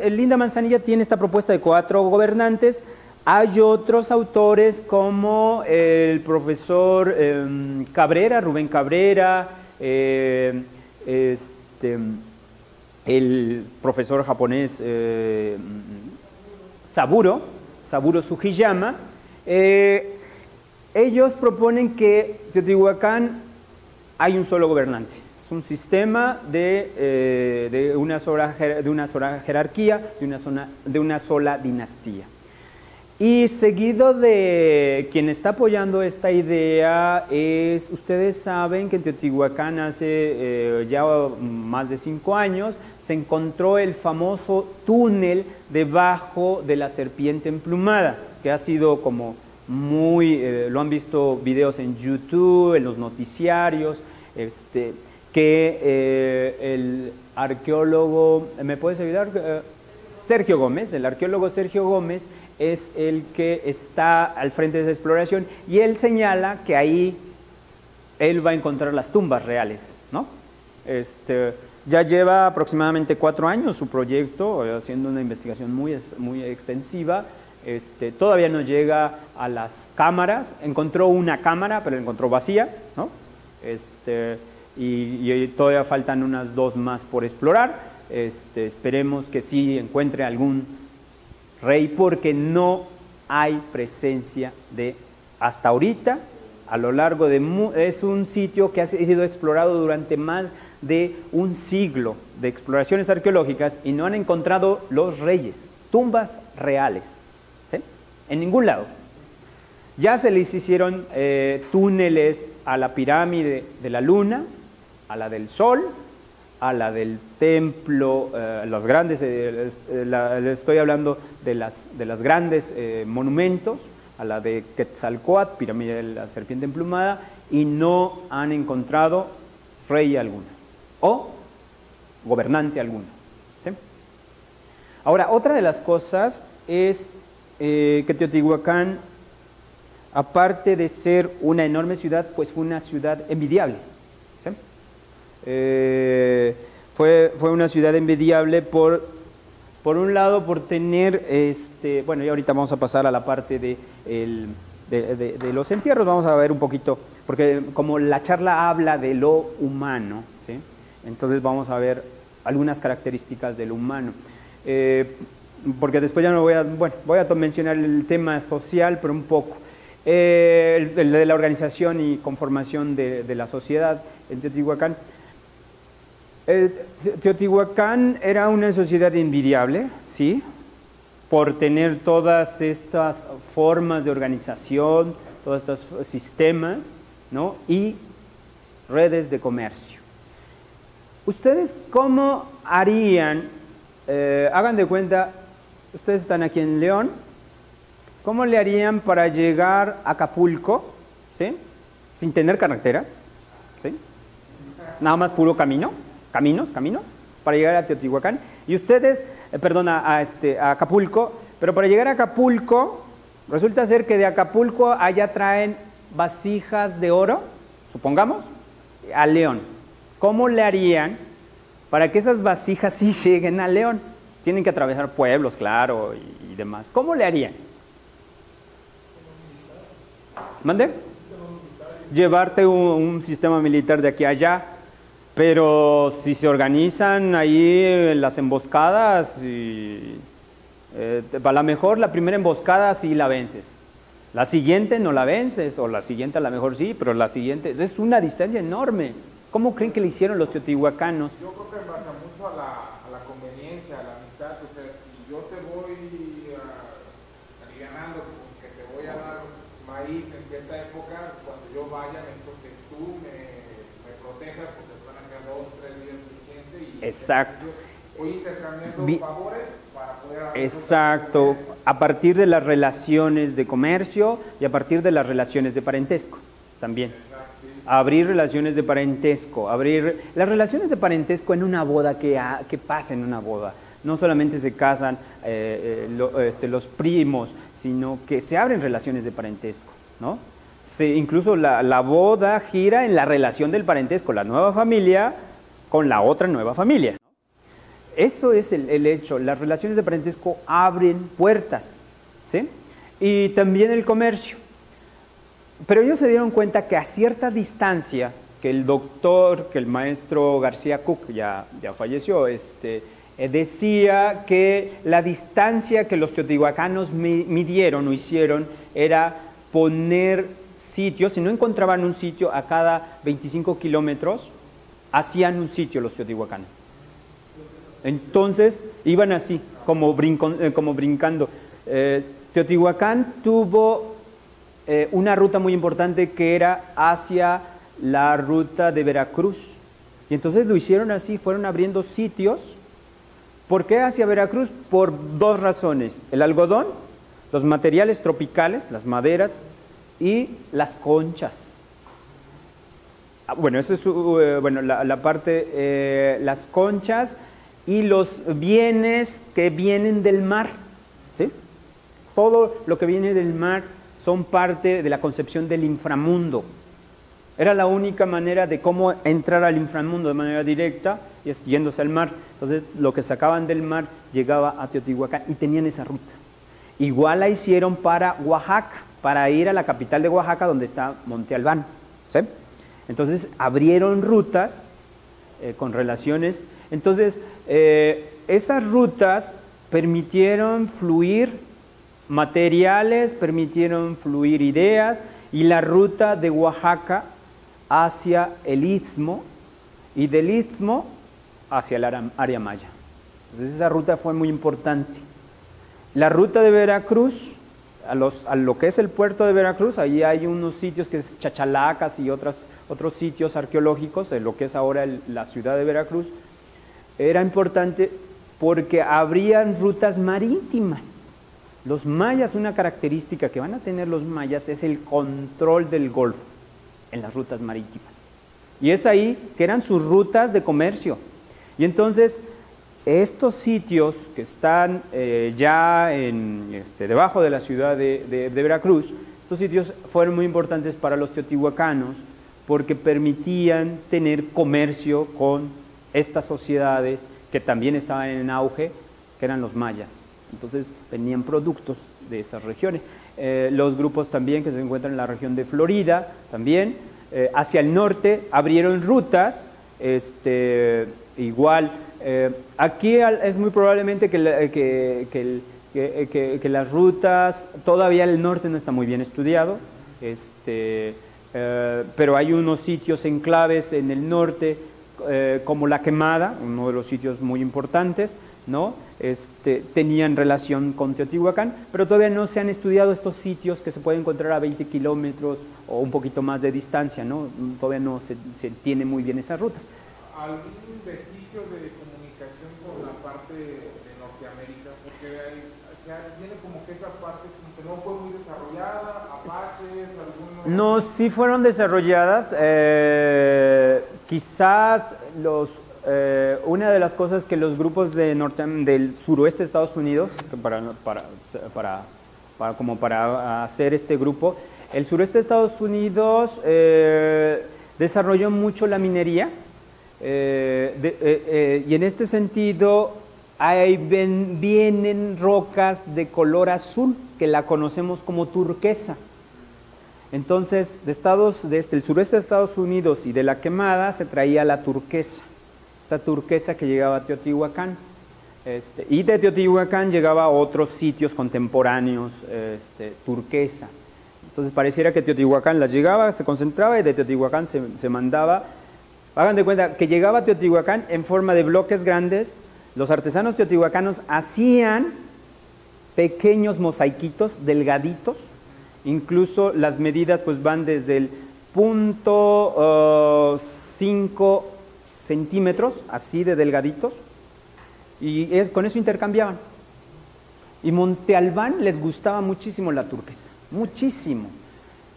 Linda Manzanilla tiene esta propuesta de 4 gobernantes. Hay otros autores como el profesor Cabrera, Rubén Cabrera, el profesor japonés Saburo Sugiyama. Ellos proponen que en Teotihuacán hay un solo gobernante. Un sistema de una sola jerarquía, de una sola dinastía. Y seguido de quien está apoyando esta idea es, ustedes saben que en Teotihuacán hace ya más de 5 años se encontró el famoso túnel debajo de la serpiente emplumada, que ha sido como muy, lo han visto videos en YouTube, en los noticiarios, que el arqueólogo, ¿me puedes ayudar? Sergio Gómez, el arqueólogo Sergio Gómez es el que está al frente de esa exploración y él señala que ahí él va a encontrar las tumbas reales, ¿no? Ya lleva aproximadamente 4 años su proyecto, haciendo una investigación muy extensiva. Todavía no llega a las cámaras, encontró una cámara, pero la encontró vacía, ¿no? Y todavía faltan unas 2 más por explorar. Esperemos que sí encuentre algún rey, porque no hay presencia hasta ahorita, a lo largo es un sitio que ha sido explorado durante más de un siglo de exploraciones arqueológicas y no han encontrado los reyes, tumbas reales, ¿sí? En ningún lado. Ya se les hicieron túneles a la pirámide de la Luna, a la del Sol, a la del templo, los grandes, estoy hablando de las grandes monumentos, a la de Quetzalcóatl, pirámide de la serpiente emplumada, y no han encontrado rey alguno o gobernante alguno, ¿sí? Ahora, otra de las cosas es que Teotihuacán, aparte de ser una enorme ciudad, pues fue una ciudad envidiable, ¿sí? Fue una ciudad envidiable por un lado por tener, bueno, y ahorita vamos a pasar a la parte de los entierros, vamos a ver un poquito, porque como la charla habla de lo humano, ¿sí? Entonces vamos a ver algunas características de lo humano, porque después ya no voy a mencionar el tema social, pero un poco. El de la organización y conformación de la sociedad en Teotihuacán. Teotihuacán era una sociedad envidiable, ¿sí? Por tener todas estas formas de organización, todos estos sistemas, ¿no? Y redes de comercio. ¿Ustedes cómo harían? Hagan de cuenta, ustedes están aquí en León, ¿cómo le harían para llegar a Acapulco, ¿sí? Sin tener carreteras, ¿sí? Nada más puro camino. Caminos, para llegar a Teotihuacán, y ustedes, a Acapulco, pero para llegar a Acapulco, resulta ser que de Acapulco allá traen vasijas de oro, supongamos, a León. ¿Cómo le harían para que esas vasijas sí lleguen a León? Tienen que atravesar pueblos, claro, y demás. ¿Cómo le harían? ¿Mande? Llevarte un sistema militar de aquí a allá. Pero si se organizan ahí las emboscadas, a lo mejor la primera emboscada sí la vences, la siguiente no la vences, o la siguiente a lo mejor sí, pero la siguiente, es una distancia enorme. ¿Cómo creen que le hicieron los teotihuacanos? Yo creo que pasa mucho a la conveniencia, a la amistad. O sea, si yo te voy alivianando con que te voy a dar maíz en cierta época, cuando yo vaya necesito que tú me protejas, porque van a quedar 2 o 3 días suficientes y exacto. Voy intercambiando favores para poder... Exacto, a partir de las relaciones de comercio y a partir de las relaciones de parentesco también. Abrir relaciones de parentesco, abrir las relaciones de parentesco en una boda, que pasa en una boda. No solamente se casan los primos, sino que se abren relaciones de parentesco, ¿no? Incluso la boda gira en la relación del parentesco, la nueva familia con la otra nueva familia. Eso es el hecho, las relaciones de parentesco abren puertas, ¿sí? Y también el comercio. Pero ellos se dieron cuenta que a cierta distancia, que el maestro García Cook, ya falleció, decía que la distancia que los teotihuacanos midieron o hicieron era poner sitios, si no encontraban un sitio a cada 25 kilómetros, hacían un sitio los teotihuacanos. Entonces iban así, como brincando. Teotihuacán tuvo una ruta muy importante que era hacia la ruta de Veracruz. Y entonces lo hicieron así, fueron abriendo sitios. ¿Por qué hacia Veracruz? Por dos razones: el algodón, los materiales tropicales, las maderas y las conchas. Bueno, eso es la parte, las conchas y los bienes que vienen del mar, ¿sí? Todo lo que viene del mar son parte de la concepción del inframundo. Era la única manera de cómo entrar al inframundo de manera directa, y es yéndose al mar. Entonces, lo que sacaban del mar llegaba a Teotihuacán y tenían esa ruta. Igual la hicieron para Oaxaca, para ir a la capital de Oaxaca, donde está Monte Albán, ¿sí? Entonces, abrieron rutas con relaciones. Entonces, esas rutas permitieron fluir materiales, permitieron fluir ideas, y la ruta de Oaxaca hacia el Istmo, y del Istmo hacia el área maya. Entonces esa ruta fue muy importante. La ruta de Veracruz, a lo que es el puerto de Veracruz, ahí hay unos sitios que es Chachalacas y otros sitios arqueológicos, en lo que es ahora la ciudad de Veracruz. Era importante porque habrían rutas marítimas. Los mayas, una característica que van a tener los mayas es el control del Golfo en las rutas marítimas. Y es ahí que eran sus rutas de comercio. Y entonces, estos sitios que están ya debajo de la ciudad de Veracruz, estos sitios fueron muy importantes para los teotihuacanos porque permitían tener comercio con estas sociedades que también estaban en auge, que eran los mayas. Entonces venían productos de estas regiones. Los grupos también que se encuentran en la región de Florida, también hacia el norte abrieron rutas, igual. Aquí es muy probablemente que las rutas, todavía el norte no está muy bien estudiado, pero hay unos sitios enclaves en el norte, como La Quemada, uno de los sitios muy importantes, ¿no? Tenían relación con Teotihuacán, pero todavía no se han estudiado estos sitios que se pueden encontrar a 20 kilómetros o un poquito más de distancia, ¿no? Todavía no se tiene muy bien esas rutas. ¿Algún vestigio de comunicación con la parte de Norteamérica? Porque tiene como que esa parte como que no fue muy desarrollada, apaches, algunos... No, sí fueron desarrolladas, quizás una de las cosas que los grupos del suroeste de Estados Unidos, para hacer este grupo, el sureste de Estados Unidos desarrolló mucho la minería, y en este sentido ahí vienen rocas de color azul que la conocemos como turquesa. Entonces, el sureste de Estados Unidos y de La Quemada se traía la turquesa, esta turquesa que llegaba a Teotihuacán, y de Teotihuacán llegaba a otros sitios contemporáneos, turquesa. Entonces pareciera que Teotihuacán las llegaba, se concentraba, y de Teotihuacán se mandaba. Hagan de cuenta que llegaba a Teotihuacán en forma de bloques grandes. Los artesanos teotihuacanos hacían pequeños mosaiquitos delgaditos, incluso las medidas pues van desde el 0.5 centímetros, así de delgaditos, y con eso intercambiaban. Y Monte Albán les gustaba muchísimo la turquesa, muchísimo.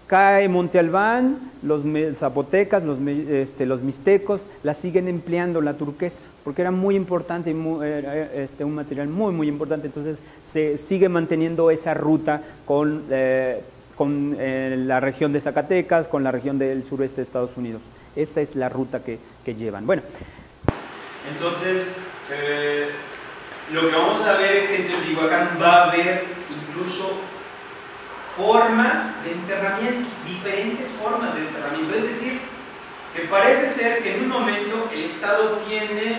Cae Monte Albán, los zapotecas, los mixtecos la siguen empleando la turquesa, porque era muy importante, y un material muy, muy importante. Entonces se sigue manteniendo esa ruta con la región de Zacatecas, con la región del sureste de Estados Unidos. Esa es la ruta que llevan. Bueno, entonces lo que vamos a ver es que en Teotihuacán va a haber incluso formas de enterramiento, diferentes formas de enterramiento. Es decir, que parece ser que en un momento el Estado tiene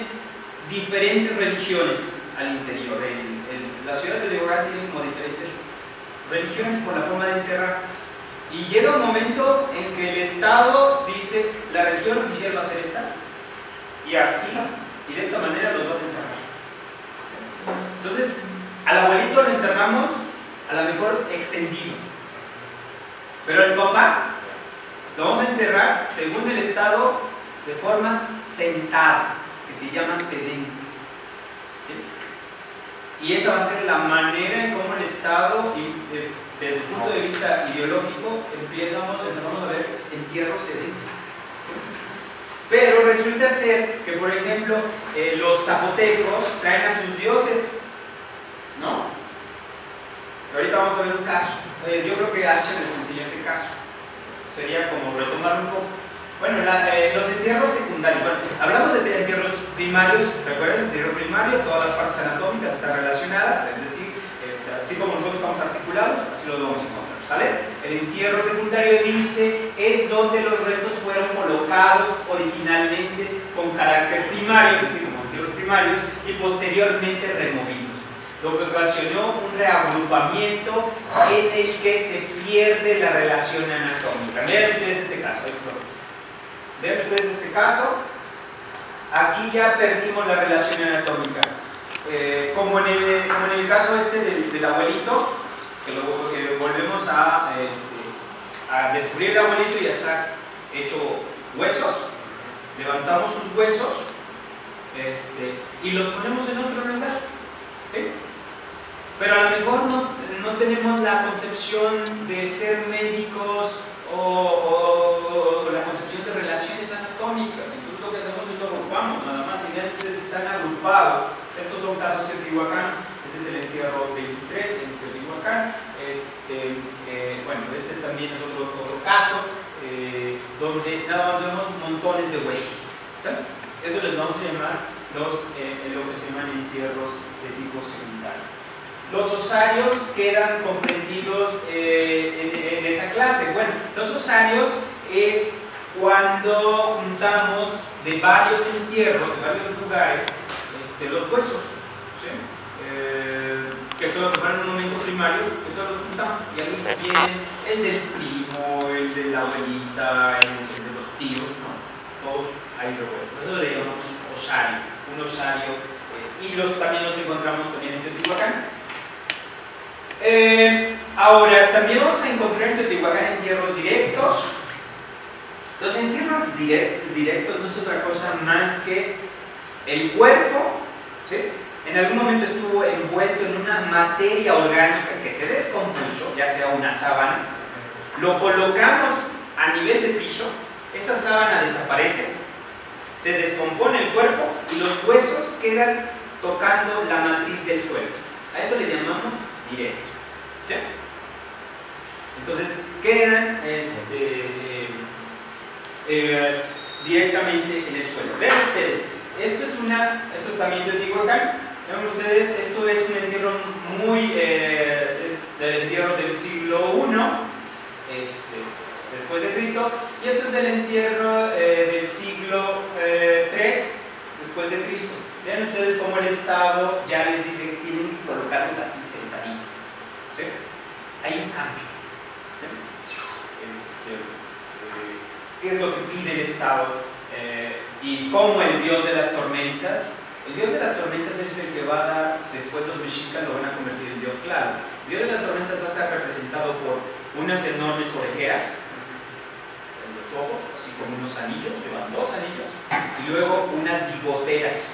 diferentes religiones al interior. La ciudad de Teotihuacán tiene como diferentes religiones por la forma de enterrar. Y llega un momento en que el Estado dice, la religión oficial va a ser esta, y así, y de esta manera los vas a enterrar. Entonces, al abuelito lo enterramos a lo mejor extendido. Pero el papá lo vamos a enterrar según el estado de forma sentada, que se llama sedente. ¿Sí? Y esa va a ser la manera en cómo el Estado, desde el punto de vista ideológico, empezamos a ver entierros sedentes. Pero resulta ser que, por ejemplo, los zapotecos traen a sus dioses, ¿no? Ahorita vamos a ver un caso. Yo creo que Archer les enseñó ese caso. Sería como retomar un poco. Bueno, los entierros secundarios. Bueno, hablamos de entierros primarios. ¿Recuerdan? El entierro primario, todas las partes anatómicas están relacionadas, es decir, así como nosotros estamos articulados, así lo vamos a encontrar. ¿Sale? El entierro secundario, dice, es donde los restos fueron colocados originalmente con carácter primario, es decir, como entierros primarios, y posteriormente removidos, lo que ocasionó un reagrupamiento en el que se pierde la relación anatómica. Vean ustedes este caso. Vean ustedes este caso. Aquí ya perdimos la relación anatómica. Como en el caso este del abuelito, que volvemos a descubrir el abuelito y ya está hecho huesos. Levantamos sus huesos y los ponemos en otro lugar. ¿Sí? Pero a lo mejor no tenemos la concepción de ser médicos o la concepción de relaciones anatómicas. Entonces lo que hacemos es lo agrupamos, nada más. Y ya están agrupados. Estos son casos teotihuacanos. Este es el entierro 23 en Teotihuacán. Bueno, este también es otro caso donde nada más vemos montones de huesos. ¿Sí? Eso les vamos a llamar lo que se llaman entierros de tipo secundario. Los osarios quedan comprendidos en esa clase. Bueno, los osarios es cuando juntamos de varios entierros, de varios lugares, los huesos, ¿sí? Que solo fueron en un momento primario, que todos los juntamos, y ahí vienen el del primo, el de la abuelita, el de los tíos, ¿no? Todos ahí revueltos. Eso le llamamos osario, un osario, y también los encontramos también en Teotihuacán. Ahora, también vamos a encontrar en Teotihuacán entierros directos. Los entierros directos no es otra cosa más que el cuerpo, ¿sí? En algún momento estuvo envuelto en una materia orgánica que se descompuso, ya sea una sábana, lo colocamos a nivel de piso, esa sábana desaparece, se descompone el cuerpo y los huesos quedan tocando la matriz del suelo. A eso le llamamos directo. ¿Sí? Entonces quedan directamente en el suelo. Vean ustedes, esto es también Teotihuacán. Vean ustedes, esto es un entierro es del entierro del siglo I después de Cristo, y esto es del entierro del siglo III después de Cristo. Vean ustedes cómo el Estado ya les dice que tienen que colocarlos así sentaditos. ¿Sí? Hay un cambio. ¿Sí? ¿Qué es lo que pide el Estado? Y cómo el dios de las tormentas, el dios de las tormentas es el que va a dar, después los mexicas lo van a convertir en dios claro. El dios de las tormentas va a estar representado por unas enormes orejeras en los ojos, así como unos anillos, llevan 2 anillos, y luego unas bigoteras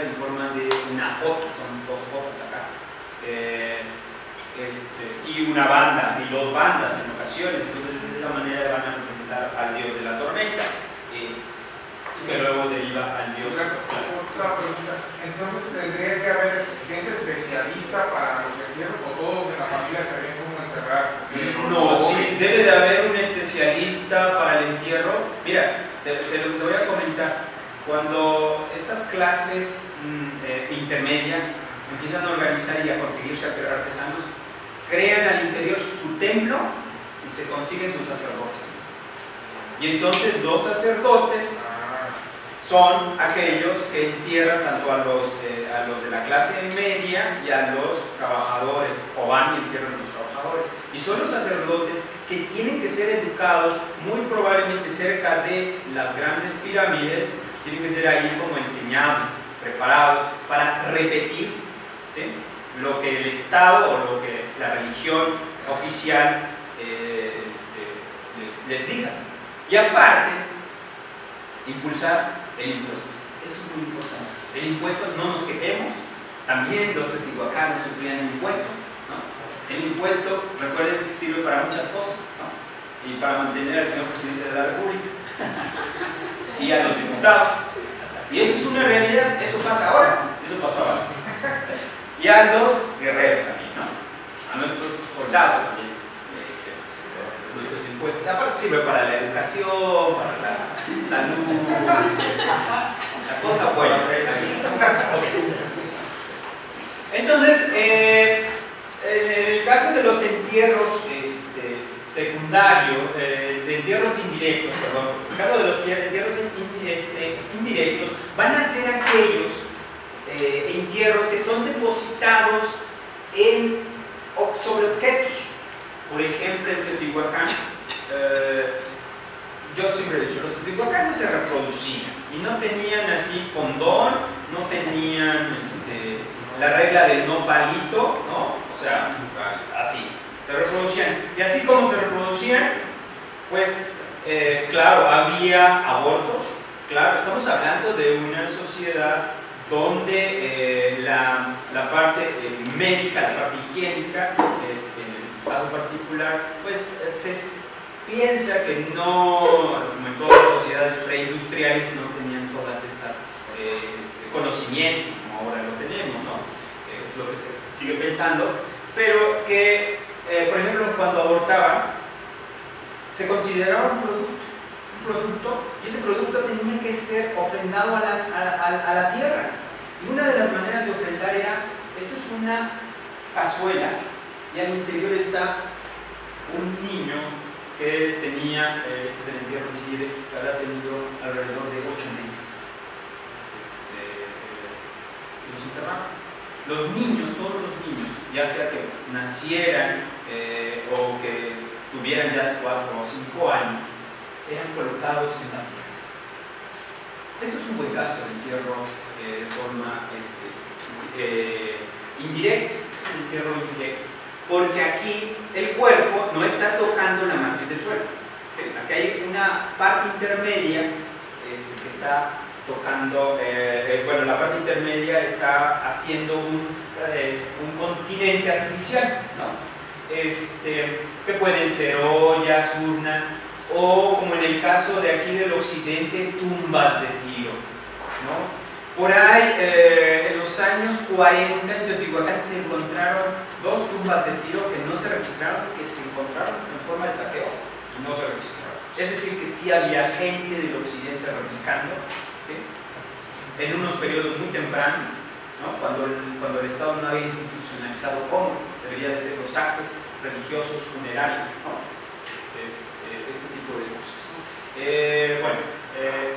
en forma de una jota, son 2 jotas acá. Y una banda, y 2 bandas en ocasiones. Entonces de esa manera van a representar al dios de la tormenta, y que luego deriva al dios. Otra pregunta, entonces tendría que haber gente especialista para los entierros, o todos en la familia sabían cómo enterrar. No, sí, debe de haber un especialista para el entierro. Mira, te voy a comentar, cuando estas clases intermedias empiezan a organizar y a conseguirse artesanos, crean al interior su templo y se consiguen sus sacerdotes. Y entonces los sacerdotes son aquellos que entierran tanto a los de la clase media y a los trabajadores, o van y entierran a los trabajadores. Y son los sacerdotes que tienen que ser educados muy probablemente cerca de las grandes pirámides, tienen que ser ahí como enseñados, preparados para repetir, ¿sí? lo que el Estado o lo que la religión oficial les diga. Y aparte, impulsar el impuesto. Eso es muy importante. El impuesto, no nos quejemos, también los teotihuacanos sufrían un impuesto, ¿no? El impuesto, recuerden, sirve para muchas cosas, ¿no? Y para mantener al señor presidente de la República y a los diputados. Y eso es una realidad, eso pasa ahora, eso pasaba antes. Y a los guerreros también, ¿no? A nuestros soldados también. Nuestros impuestos, aparte sirve para la educación, para la salud, la cosa buena. Entonces, en el caso de los entierros secundarios, de entierros indirectos, perdón, en el caso de los entierros indirectos, van a ser aquellos entierros que son depositados sobre objetos. Por ejemplo, en Teotihuacán, yo siempre he dicho, los teotihuacanos se reproducían y no tenían así condón, no tenían la regla del no palito, ¿no? O sea, así, se reproducían. Y así como se reproducían, pues, claro, había abortos, claro, estamos hablando de una sociedad donde la parte médica, la parte higiénica, caso particular, pues se piensa que no, como en todas las sociedades preindustriales, no tenían todas estas conocimientos como ahora lo tenemos, ¿no? Es lo que se sigue pensando, pero que, por ejemplo, cuando abortaban, se consideraba un producto, y ese producto tenía que ser ofrendado a la tierra. Y una de las maneras de ofrendar era, esto es una cazuela, y al interior está un niño que tenía, este es el entierro homicide, que habrá tenido alrededor de 8 meses. Los enterraban. Los niños, todos los niños, ya sea que nacieran o que tuvieran ya 4 o 5 años, eran colocados en vasijas. Eso es un buen caso de entierro de forma indirecta, es un entierro indirecto. Porque aquí el cuerpo no está tocando la matriz del suelo. ¿Sí? Aquí hay una parte intermedia que está tocando, bueno, la parte intermedia está haciendo un continente artificial, ¿no? Que pueden ser ollas, urnas, o como en el caso de aquí del occidente, tumbas de tiro, ¿no? Por ahí, en los años 40 en Teotihuacán se encontraron 2 tumbas de tiro que no se registraron, que se encontraron en forma de saqueo y no se registraron. Es decir, que sí había gente del occidente replicando, ¿sí? En unos periodos muy tempranos, ¿no? Cuando el Estado no había institucionalizado cómo debería de ser los actos religiosos, funerarios, ¿no? Este tipo de cosas, ¿no? Bueno.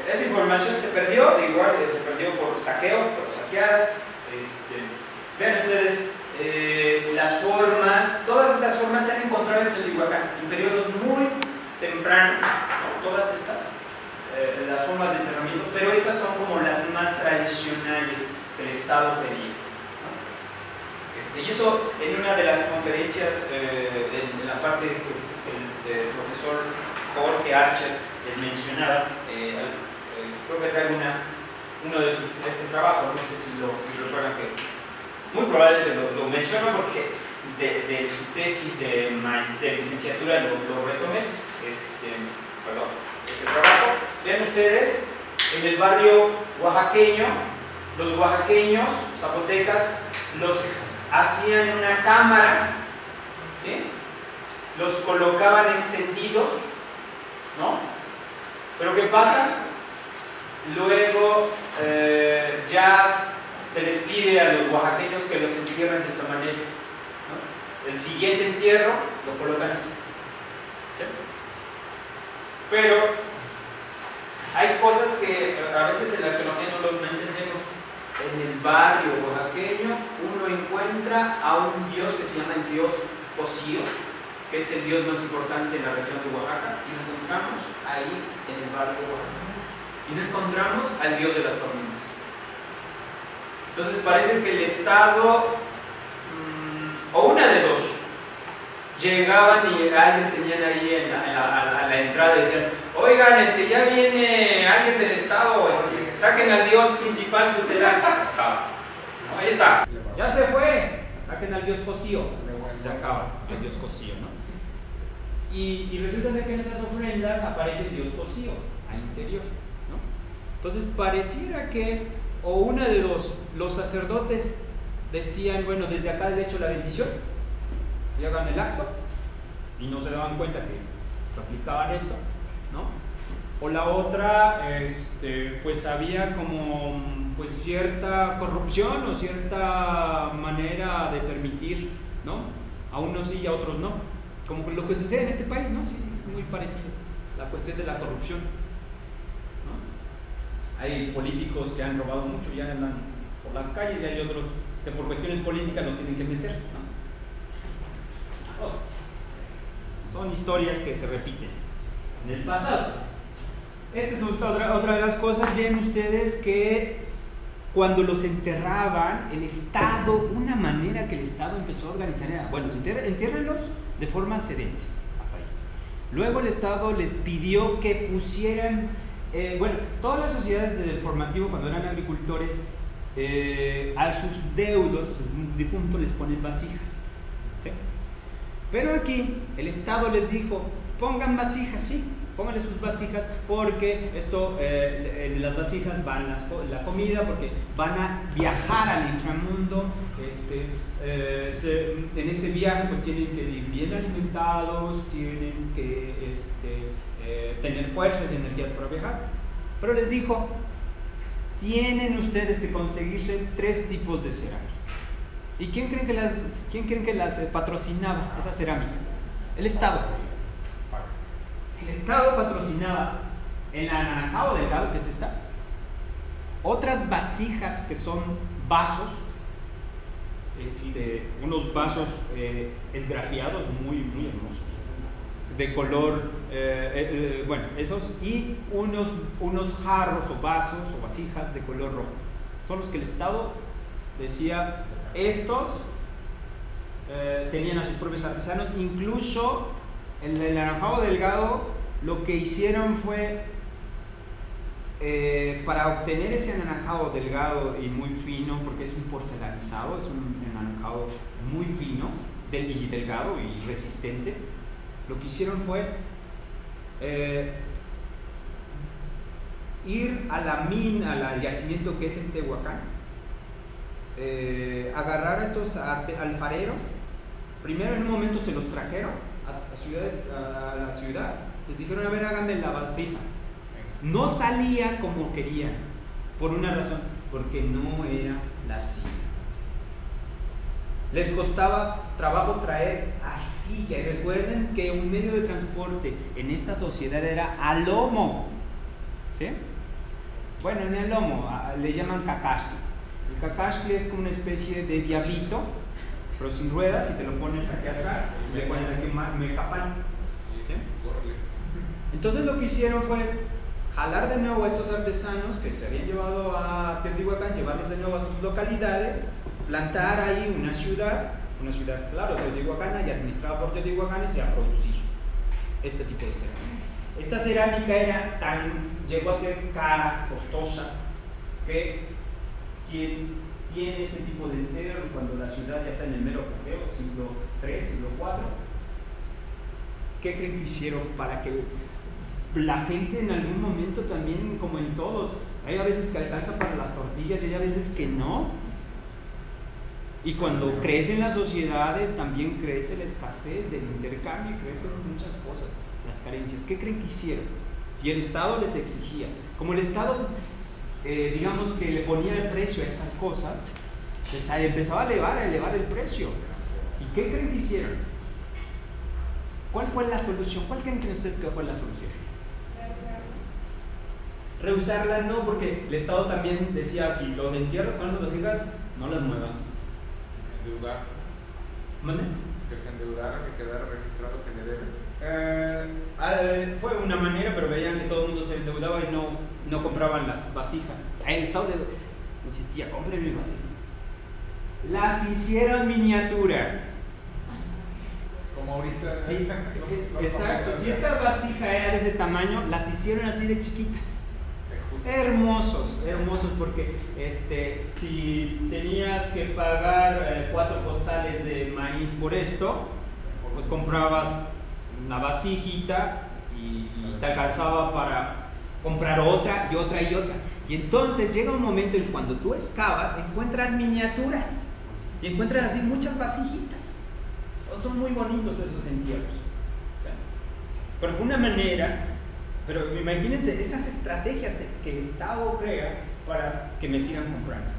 Esa información se perdió, igual se perdió por saqueo, por saqueadas. Vean ustedes las formas, todas estas formas se han encontrado en Teotihuacán en periodos muy tempranos, ¿no? Todas estas, las formas de enterramiento, pero estas son como las más tradicionales que el Estado pedía, ¿no? Y eso en una de las conferencias, en la parte que el profesor Jorge Archer les mencionaba, creo que trae uno de este trabajo, no sé si recuerdan que muy probablemente lo menciona porque de su tesis de licenciatura lo retomé, este trabajo. Vean ustedes, en el barrio oaxaqueño, los oaxaqueños, zapotecas, los hacían en una cámara, ¿sí? Los colocaban extendidos, ¿no? Pero ¿qué pasa? Luego ya se les pide a los oaxaqueños que los entierren de esta manera, ¿no? El siguiente entierro lo colocan así, ¿sí? Pero hay cosas que a veces en la arqueología no entendemos. En el barrio oaxaqueño uno encuentra a un dios que se llama el dios Ocío, que es el dios más importante en la región de Oaxaca, y lo encontramos ahí en el barrio de Oaxaca. Y no encontramos al dios de las tormentas. Entonces parece que el Estado O una de dos. Llegaban y alguien tenían ahí a la entrada y decían, oigan, ya viene alguien del Estado, saquen al Dios principal tutelar. No, ahí está. Ya se fue. Saquen al Dios Cosío. Se acaba el Dios Cosío, ¿no? Y resulta ser que en estas ofrendas aparece el Dios Cosío al interior, ¿no? Entonces pareciera que, o una de los sacerdotes decían, bueno, desde acá le echo la bendición, y hagan el acto, y no se daban cuenta que aplicaban esto, ¿no? O la otra, pues había como pues cierta corrupción o cierta manera de permitir, ¿no? A unos sí y a otros no. Como lo que sucede en este país, ¿no? Sí, es muy parecido. La cuestión de la corrupción, ¿no? Hay políticos que han robado mucho, ya andan por las calles, y hay otros que por cuestiones políticas los tienen que meter, ¿no? Son historias que se repiten en el pasado. Esta es otra de las cosas. Ven ustedes que cuando los enterraban, el Estado, una manera que el Estado empezó a organizar era, bueno, entiérrenlos de forma sedentes, hasta ahí. Luego el Estado les pidió que pusieran, bueno, todas las sociedades del formativo, cuando eran agricultores, a sus deudos, a sus difuntos, les ponen vasijas, ¿sí? Pero aquí el Estado les dijo, pongan vasijas, sí, pónganle sus vasijas, porque esto, en las vasijas van la comida, porque van a viajar al inframundo, en ese viaje pues tienen que ir bien alimentados, tienen que tener fuerzas y energías para viajar. Pero les dijo, tienen ustedes que conseguirse 3 tipos de cerámica. ¿Y quién creen que las patrocinaba esa cerámica? El Estado. El Estado patrocinaba el anaranjado delgado, que es esta, otras vasijas que son vasos, unos vasos esgrafiados muy hermosos, de color, bueno, esos, y unos jarros o vasos o vasijas de color rojo. Son los que el Estado decía, estos tenían a sus propios artesanos. Incluso el del anaranjado delgado, lo que hicieron fue, para obtener ese anaranjado delgado y muy fino, porque es un porcelanizado, es un anaranjado muy fino y delgado y resistente, lo que hicieron fue ir a la mina, al yacimiento que es en Tehuacán, agarrar a estos alfareros. Primero, en un momento se los trajeron a la ciudad, les dijeron, a ver, háganme la vasija. No salía como querían, por una razón, porque no era la arcilla. Les costaba trabajo traer arcilla, y recuerden que un medio de transporte en esta sociedad era a lomo, ¿sí? Bueno, en el lomo le llaman cacascle. El cacascle es como una especie de diablito, pero sin ruedas, y te lo pones aquí atrás, y le pones aquí un mecapán, ¿sí? Entonces lo que hicieron fue jalar de nuevo a estos artesanos que se habían llevado a Teotihuacán, llevarlos de nuevo a sus localidades, plantar ahí una ciudad, claro, teotihuacana, y administrada por teotihuacanes, y a producir este tipo de cerámica. Esta cerámica llegó a ser cara, costosa, que quien tiene este tipo de enterros, cuando la ciudad ya está en el mero apogeo, siglo III, siglo IV, ¿qué creen que hicieron para que la gente en algún momento también, como en todos, hay a veces que alcanza para las tortillas y hay a veces que no? Y cuando crecen las sociedades, también crece la escasez del intercambio, crecen muchas cosas, las carencias. ¿Qué creen que hicieron? Y el Estado les exigía. Como el Estado, digamos que le ponía el precio a estas cosas, pues empezaba a elevar el precio. ¿Y qué creen que hicieron? ¿Cuál fue la solución? ¿Cuál creen que ustedes que fue la solución? Rehusarla no, porque el Estado también decía, si los entierras con esas vasijas, no las muevas. Endeudar. ¿Mande? Que se endeudara, que quedara registrado que le debes. Fue una manera, pero veían que todo el mundo se endeudaba y no compraban las vasijas. El Estado insistía, compren mi vasija. Las hicieron miniatura, Como ahorita. Sí, exacto. Si esta vasija era de ese tamaño, las hicieron así de chiquitas. Hermosos, hermosos, porque si tenías que pagar 4 costales de maíz por esto, pues comprabas una vasijita y te alcanzaba para comprar otra y otra y otra. Y entonces llega un momento en cuando tú excavas, encuentras miniaturas y encuentras así muchas vasijitas. Son muy bonitos esos entierros. O sea, pero fue una manera. Pero imagínense esas estrategias que el Estado crea para que me sigan comprando,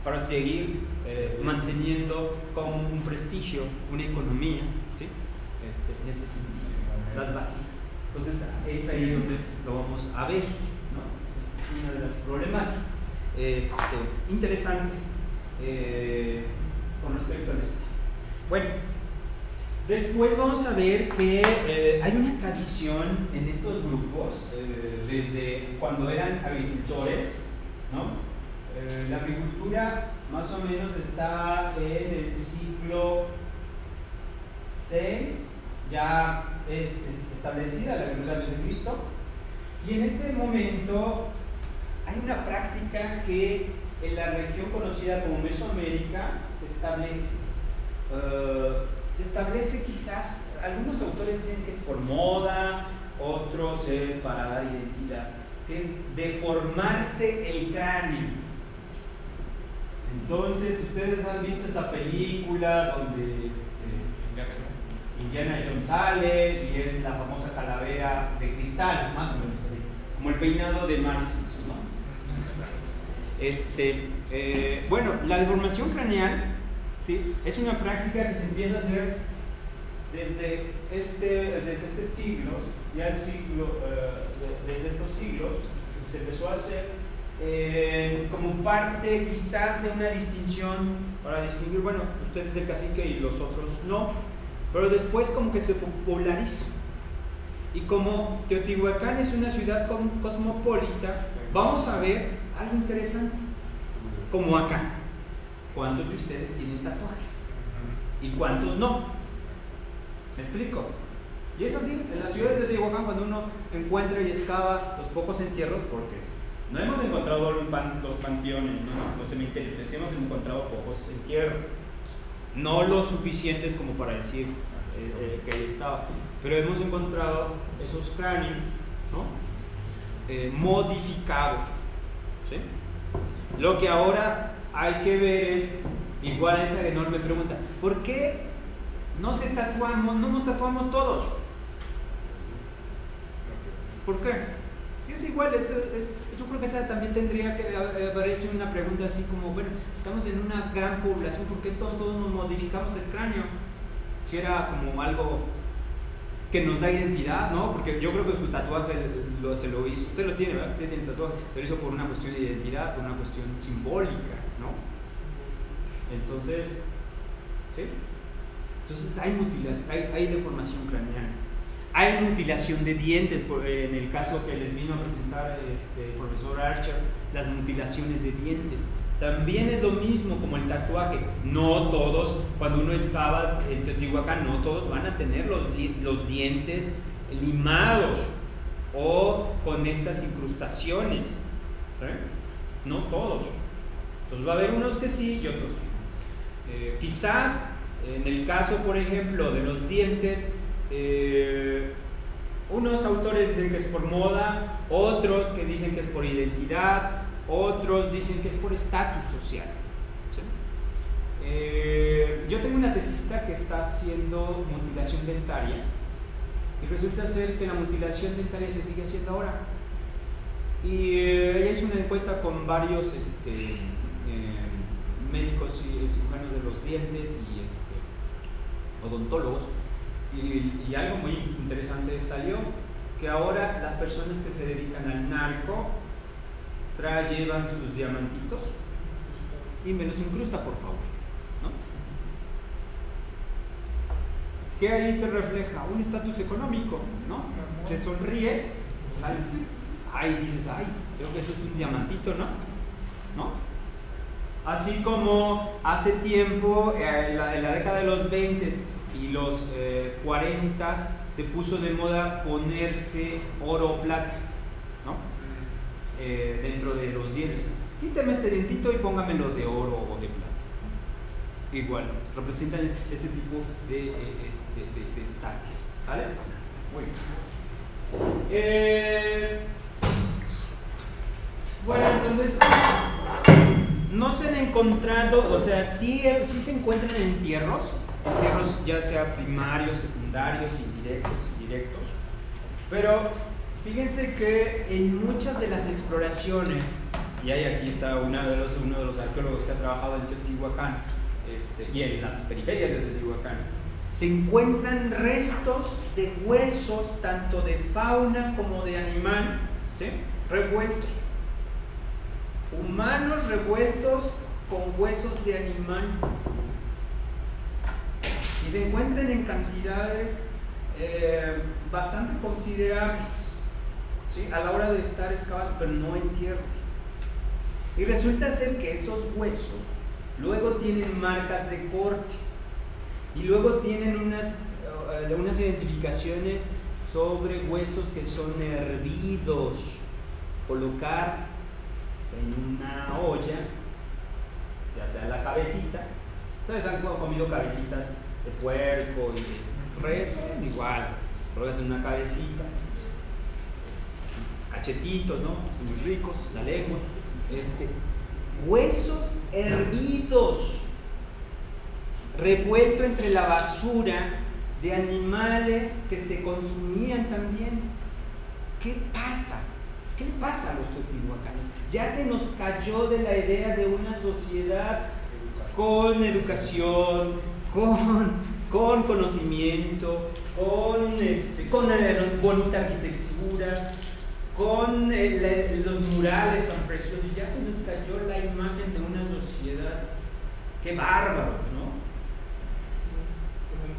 para seguir manteniendo como un prestigio, una economía, ¿sí? En ese sentido, las vasijas. Entonces es ahí donde lo vamos a ver, ¿no? Es una de las problemáticas interesantes con respecto a esto. Bueno. Después vamos a ver que hay una tradición en estos grupos, desde cuando eran agricultores, ¿no? La agricultura más o menos está en el siglo VI, ya establecida la agricultura desde Cristo, y en este momento hay una práctica que en la región conocida como Mesoamérica se establece. Se establece quizás, algunos autores dicen que es por moda, otros es para dar identidad, que es deformarse el cráneo. Entonces, ustedes han visto esta película donde Indiana Jones sale y es la famosa calavera de cristal, más o menos así, como el peinado de Mark Simpson, ¿no? Bueno, la deformación craneal, ¿sí? Es una práctica que se empieza a hacer desde estos siglos, ya desde estos siglos, se empezó a hacer como parte quizás de una distinción para distinguir, bueno, usted es el cacique y los otros no, pero después como que se populariza. Y como Teotihuacán es una ciudad cosmopolita, vamos a ver algo interesante, como acá. ¿Cuántos de ustedes tienen tatuajes? ¿Y cuántos no? ¿Me explico? Y es así, en las ciudades de Teotihuacán, cuando uno encuentra y excava los pocos entierros, porque no hemos encontrado los panteones, ¿no? Los cementerios, hemos encontrado pocos entierros. No lo suficientes como para decir que ahí estaba, pero hemos encontrado esos cráneos, ¿no? Modificados, ¿sí? Lo que ahora hay que ver es, igual esa enorme pregunta, ¿por qué no nos tatuamos todos? ¿Por qué? Es igual, yo creo que esa también tendría que aparecer una pregunta así como, bueno, estamos en una gran población, ¿por qué todos nos modificamos el cráneo? Si era como algo que nos da identidad, ¿no? Porque yo creo que su tatuaje se lo hizo, usted lo tiene, ¿verdad? Usted tiene tatuaje, se lo hizo por una cuestión de identidad, por una cuestión simbólica, ¿no? Entonces, ¿sí? Entonces hay deformación craneal, hay mutilación de dientes, en el caso que les vino a presentar el profesor Archer, las mutilaciones de dientes. También es lo mismo como el tatuaje. No todos, cuando uno excava en Teotihuacán, no todos van a tener los dientes limados o con estas incrustaciones, no todos. Entonces va a haber unos que sí y otros que no. Quizás en el caso, por ejemplo, de los dientes, unos autores dicen que es por moda, otros que dicen que es por identidad, otros dicen que es por estatus social, ¿sí? Yo tengo una tesista que está haciendo mutilación dentaria y resulta ser que la mutilación dentaria se sigue haciendo ahora. Y ella hizo una encuesta con varios médicos y cirujanos de los dientes y odontólogos, y algo muy interesante salió, que ahora las personas que se dedican al narco llevan sus diamantitos y me los incrusta, por favor, ¿no? ¿Qué hay que refleja? Un estatus económico, ¿no? Te sonríes, ahí dices, ay, creo que eso es un diamantito, ¿no? Así como hace tiempo, en la década de los 20, y los 40 se puso de moda ponerse oro o plata, ¿no? Dentro de los dientes. Quítame este dientito y póngamelo de oro o de plata. Igual, representan este tipo de estatus. ¿Sale? Muy bien. Bueno, entonces, no se han encontrado, o sea, sí se encuentran entierros ya sea primarios, secundarios, indirectos, pero fíjense que en muchas de las exploraciones, y ahí aquí está uno de los arqueólogos que ha trabajado en Teotihuacán, y en las periferias de Teotihuacán, se encuentran restos de huesos, tanto de fauna como de animal, ¿sí? Revueltos. Humanos revueltos con huesos de animal. Y se encuentran en cantidades bastante considerables, ¿sí? A la hora de estar excavados, pero no entierros. Y resulta ser que esos huesos luego tienen marcas de corte y luego tienen unas identificaciones sobre huesos que son hervidos. Colocar en una olla, ya sea la cabecita. Ustedes han comido cabecitas de puerco y de res, igual, pruebas en una cabecita, cachetitos, ¿no? Son muy ricos, la lengua. Huesos hervidos, revuelto entre la basura de animales que se consumían también. ¿Qué pasa? ¿Qué le pasa a los teotihuacanos? Ya se nos cayó de la idea de una sociedad con educación, con conocimiento, con bonita arquitectura, con los murales tan preciosos. Ya se nos cayó la imagen de una sociedad. ¡Qué bárbaros!, ¿no?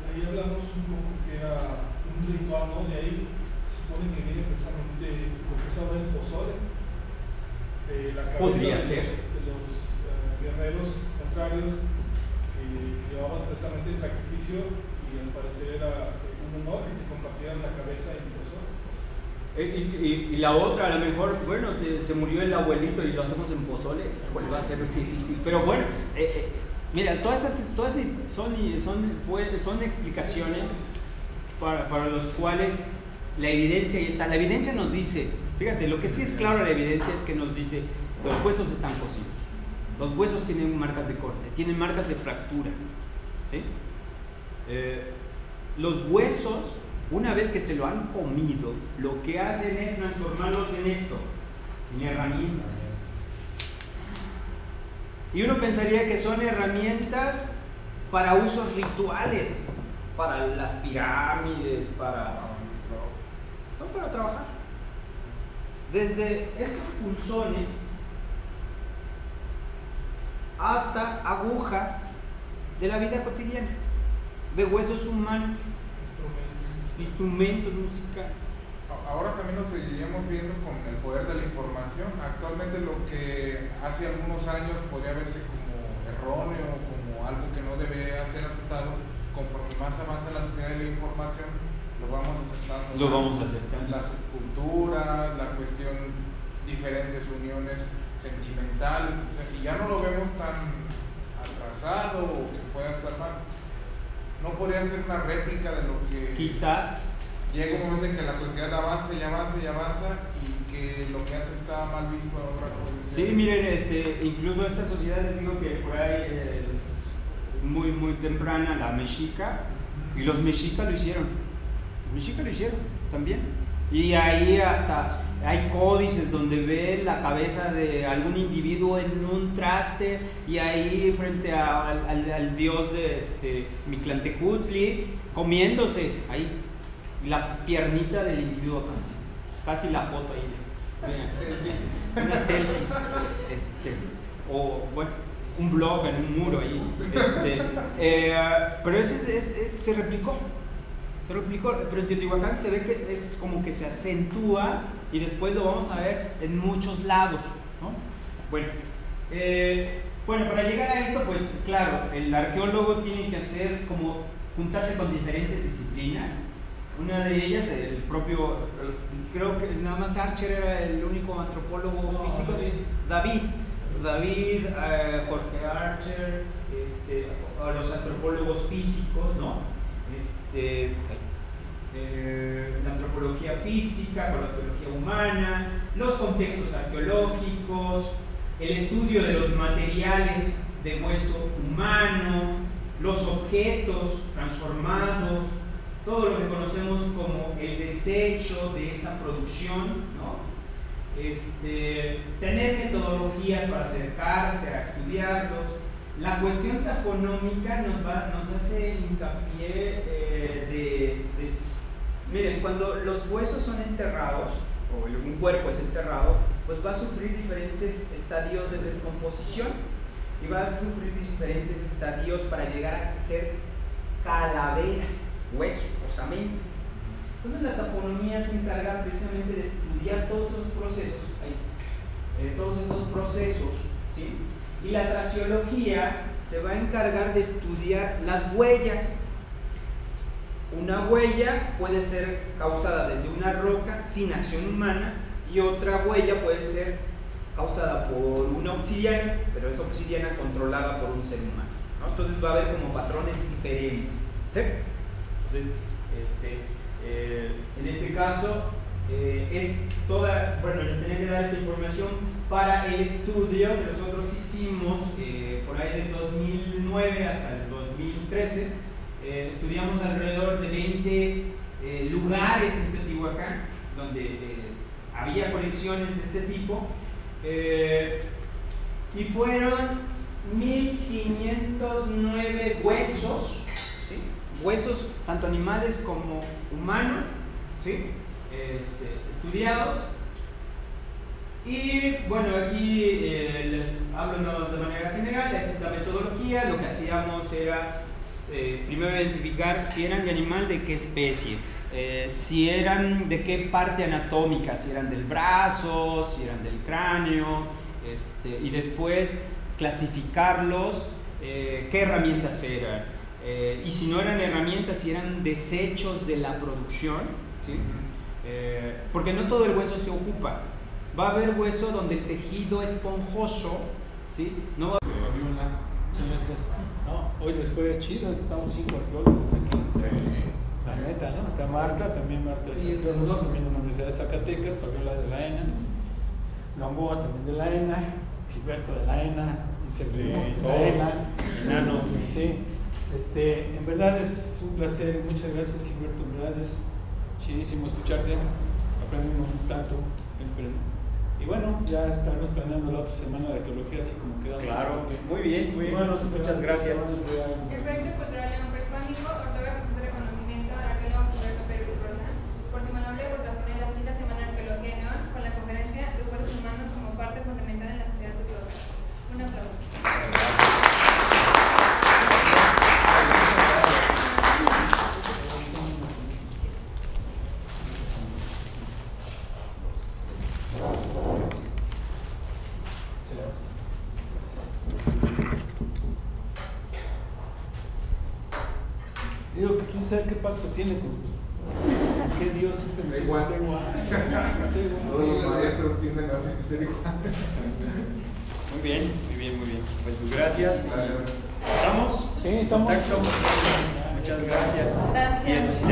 Ahí hablamos un poco que era un ritual, ¿no? De ahí se supone que viene precisamente lo que se llama el pozole, de la cabeza de los guerreros contrarios que llevaban precisamente el sacrificio, y al parecer era un honor que te compartieran la cabeza y el pozole. Y la otra, a lo mejor, bueno, se murió el abuelito y lo hacemos en pozole, pues va a ser difícil. Pero bueno, mira, todas son explicaciones para los cuales la evidencia ahí está. La evidencia nos dice, fíjate, lo que sí es claro, la evidencia es que nos dice, los huesos están cocidos. Los huesos tienen marcas de corte, tienen marcas de fractura, ¿sí? Los huesos, una vez que se lo han comido, lo que hacen es transformarlos en esto, en herramientas. Y uno pensaría que son herramientas para usos rituales, para las pirámides, son para trabajar. Desde estos punzones hasta agujas de la vida cotidiana, de huesos humanos, instrumentos musicales. Ahora también nos seguiríamos viendo con el poder de la información. Actualmente lo que hace algunos años podría verse como erróneo, como algo que no debe ser aceptado, conforme más avanza la sociedad de la información, lo vamos aceptando. Lo vamos aceptando. La subcultura, la cuestión, diferentes uniones sentimentales, o sea, y ya no lo vemos tan atrasado o que pueda estar mal. No podría ser una réplica de lo que... Quizás. Llega un momento en que la sociedad avanza y avanza y avanza, y que lo que antes estaba mal visto ahora puede ser. Sí, miren, incluso esta sociedad, les digo que por ahí muy, muy temprana, la mexica, y los mexicas lo hicieron. Los mexicas lo hicieron también. Y ahí hasta hay códices donde ven la cabeza de algún individuo en un traste, y ahí frente al dios de Mictlantecutli, comiéndose ahí la piernita del individuo, casi la foto ahí, unas selfies, o bueno, un blog en un muro ahí, pero se replicó, pero en Teotihuacán se ve que es como que se acentúa, y después lo vamos a ver en muchos lados, ¿no? Bueno, Bueno, para llegar a esto, pues claro, el arqueólogo tiene que hacer como juntarse con diferentes disciplinas. Una de ellas, el propio, creo que nada más Archer era el único antropólogo físico. David, Jorge Archer, los antropólogos físicos, ¿no? La antropología física, con la biología humana, los contextos arqueológicos, el estudio de los materiales de hueso humano, los objetos transformados, todo lo que conocemos como el desecho de esa producción, ¿no? Tener metodologías para acercarse a estudiarlos. La cuestión tafonómica nos hace hincapié miren, cuando los huesos son enterrados, o un cuerpo es enterrado, pues va a sufrir diferentes estadios de descomposición y va a sufrir diferentes estadios para llegar a ser calavera, hueso, osamento. Entonces la tafonomía se encarga precisamente de estudiar todos esos procesos, todos estos procesos, ¿sí? Y la traseología se va a encargar de estudiar las huellas. Una huella puede ser causada desde una roca sin acción humana y otra huella puede ser causada por una obsidiana, pero esa obsidiana controlada por un ser humano, ¿no? Entonces va a haber como patrones diferentes, ¿sí? Entonces, en este caso es toda, bueno, les tenía que dar esta información para el estudio que nosotros hicimos por ahí del 2009 hasta el 2013. Estudiamos alrededor de 20 lugares en Teotihuacán donde había colecciones de este tipo y fueron 1509 huesos, ¿sí? Huesos tanto animales como humanos, ¿sí? Estudiados. Y bueno, aquí les hablo de manera general. Esta es la metodología. Lo que hacíamos era primero identificar si eran de animal, de qué especie, si eran de qué parte anatómica, si eran del brazo, si eran del cráneo, y después clasificarlos, qué herramientas eran, y si no eran herramientas, si eran desechos de la producción, ¿sí? Porque no todo el hueso se ocupa. Va a haber hueso donde el tejido esponjoso, ¿sí? No va... No, hoy les fue chido, estamos 5 arqueólogos aquí. La neta, ¿no? Está Marta, también Marta es arqueóloga, también de la Universidad de Zacatecas, Fabiola de la ENA, Gamboa también de la ENA, Gilberto de la ENA, de la ENA, enanos. Sí. En verdad es un placer, muchas gracias Gilberto, en verdad es chidísimo escucharte, aprendimos un tanto. Y bueno, ya estamos planeando la otra semana de arqueología, así como quedamos. Claro, muy bien, bueno, muchas gracias. El proyecto cultural en nombre hispánico, ortografía de reconocimiento al arqueólogo Gilberto Pérez Rosa, por su manable aportación en la quinta semana de arqueología en León, con la conferencia de huesos humanos como parte fundamental en la sociedad cultural. Un aplauso. Digo que quién sabe qué pacto tiene con qué Dios es igual. Los maestros tienden a ser igual. Muy bien. Pues gracias. ¿Estamos? Sí, estamos. Muchas gracias. Gracias. Y